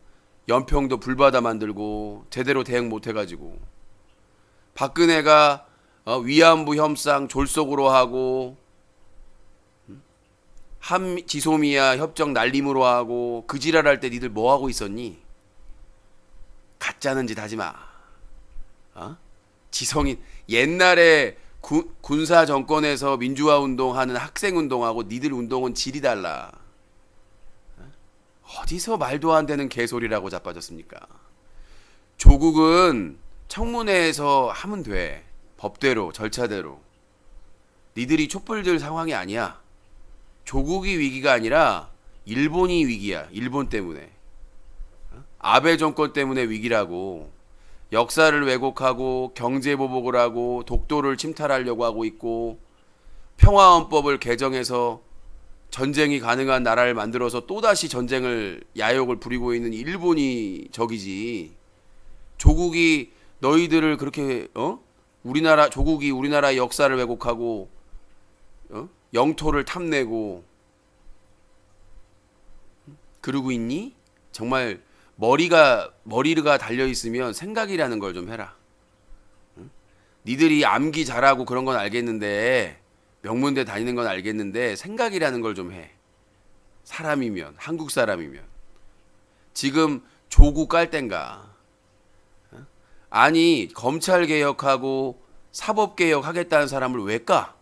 S1: 연평도 불바다 만들고 제대로 대응 못 해가지고 박근혜가 위안부 협상 졸속으로 하고 지소미아 협정 날림으로 하고 그 지랄할 때 니들 뭐 하고 있었니? 가짜는 짓 하지 마. 지성인 옛날에 군사 정권에서 민주화 운동하는 학생 운동하고 니들 운동은 질이 달라. 어디서 말도 안 되는 개소리라고 자빠졌습니까? 조국은 청문회에서 하면 돼. 법대로 절차대로. 니들이 촛불들 상황이 아니야. 조국이 위기가 아니라 일본이 위기야. 일본 때문에. 아베 정권 때문에 위기라고. 역사를 왜곡하고 경제 보복을 하고 독도를 침탈하려고 하고 있고 평화헌법을 개정해서 전쟁이 가능한 나라를 만들어서 또다시 전쟁을 야욕을 부리고 있는 일본이 적이지. 조국이 너희들을 그렇게 조국이 우리나라의 역사를 왜곡하고 영토를 탐내고 그러고 있니? 정말 머리가 달려 있으면 생각이라는 걸 좀 해라. 니들이 암기 잘하고 그런 건 알겠는데 명문대 다니는 건 알겠는데 생각이라는 걸 좀 해. 사람이면 한국 사람이면 지금 조국 깔 땐가? 아니 검찰 개혁하고 사법 개혁 하겠다는 사람을 왜 까?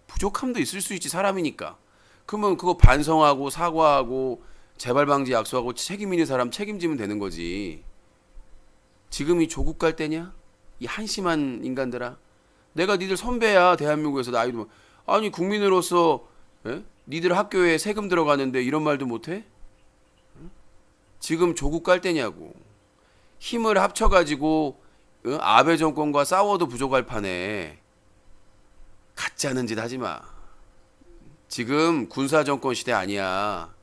S1: 부족함도 있을 수 있지 사람이니까. 그러면 그거 반성하고 사과하고 재발 방지 약속하고 책임 있는 사람 책임지면 되는 거지. 지금이 조국 갈 때냐? 이 한심한 인간들아. 내가 니들 선배야. 대한민국에서 나이도 아니 국민으로서 니들 학교에 세금 들어가는데 이런 말도 못해? 지금 조국 갈 때냐고. 힘을 합쳐가지고 아베 정권과 싸워도 부족할 판에 가짜는 짓 하지 마. 지금 군사 정권 시대 아니야.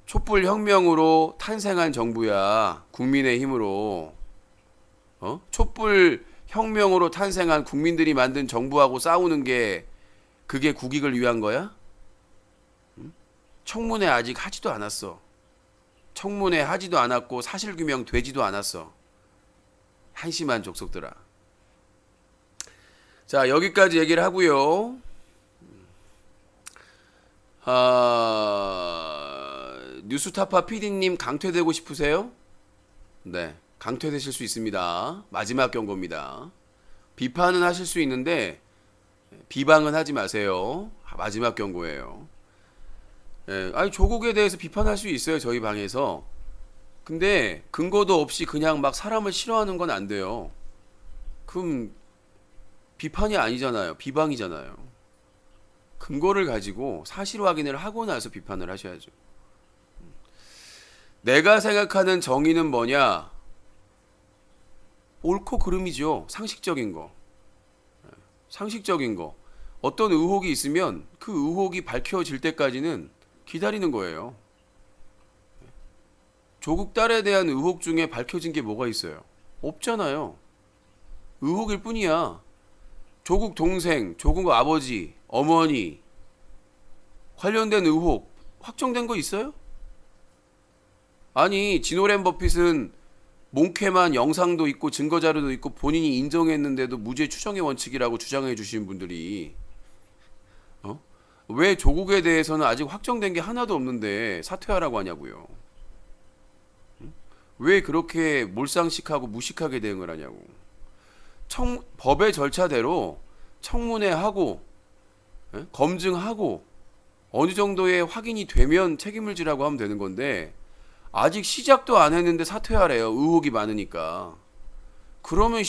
S1: 촛불 혁명으로 탄생한 정부야. 국민의 힘으로. 촛불 혁명으로 탄생한 국민들이 만든 정부하고 싸우는 게 그게 국익을 위한 거야? 청문회 아직 하지도 않았어. 청문회 하지도 않았고 사실규명 되지도 않았어. 한심한 족속들아. 자, 여기까지 얘기를 하고요. 뉴스타파 PD님 강퇴되고 싶으세요? 네, 강퇴되실 수 있습니다. 마지막 경고입니다. 비판은 하실 수 있는데 비방은 하지 마세요. 마지막 경고예요. 아니 조국에 대해서 비판할 수 있어요. 저희 방에서. 근데 근거도 없이 그냥 막 사람을 싫어하는 건 안 돼요. 그럼 비판이 아니잖아요. 비방이잖아요. 근거를 가지고 사실 확인을 하고 나서 비판을 하셔야죠. 내가 생각하는 정의는 뭐냐? 옳고 그름이죠. 상식적인 거. 상식적인 거. 어떤 의혹이 있으면 그 의혹이 밝혀질 때까지는 기다리는 거예요. 조국 딸에 대한 의혹 중에 밝혀진 게 뭐가 있어요? 없잖아요. 의혹일 뿐이야. 조국 동생, 조국 아버지, 어머니 관련된 의혹 확정된 거 있어요? 아니 진오랜 버핏은 몽쾌만 영상도 있고 증거자료도 있고 본인이 인정했는데도 무죄 추정의 원칙이라고 주장해 주시는 분들이 왜 조국에 대해서는 아직 확정된 게 하나도 없는데 사퇴하라고 하냐고요. 왜 그렇게 몰상식하고 무식하게 대응을 하냐고. 법의 절차대로 청문회하고 검증하고 어느 정도의 확인이 되면 책임을 지라고 하면 되는 건데 아직 시작도 안 했는데 사퇴하래요. 의혹이 많으니까. 그러면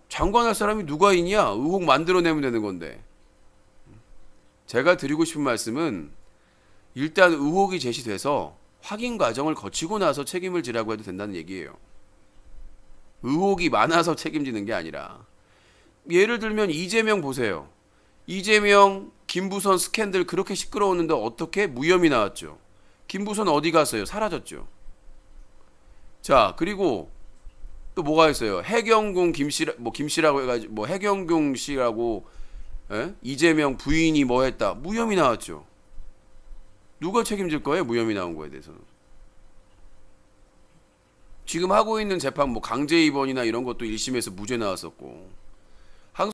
S1: 장관할 사람이 누가 있냐? 의혹 만들어내면 되는 건데. 제가 드리고 싶은 말씀은 일단 의혹이 제시돼서 확인 과정을 거치고 나서 책임을 지라고 해도 된다는 얘기예요. 의혹이 많아서 책임지는 게 아니라. 예를 들면 이재명 보세요. 이재명, 김부선 스캔들 그렇게 시끄러웠는데 어떻게 무혐의 나왔죠. 김부선 어디 갔어요? 사라졌죠. 자, 그리고 또 뭐가 있어요? 해경궁 김씨라고 해가지고 뭐 해경궁 씨라고 이재명 부인이 뭐 했다. 무혐의 나왔죠. 누가 책임질 거예요? 무혐의 나온 거에 대해서는. 지금 하고 있는 재판 뭐 강제 입원이나 이런 것도 1심에서 무죄 나왔었고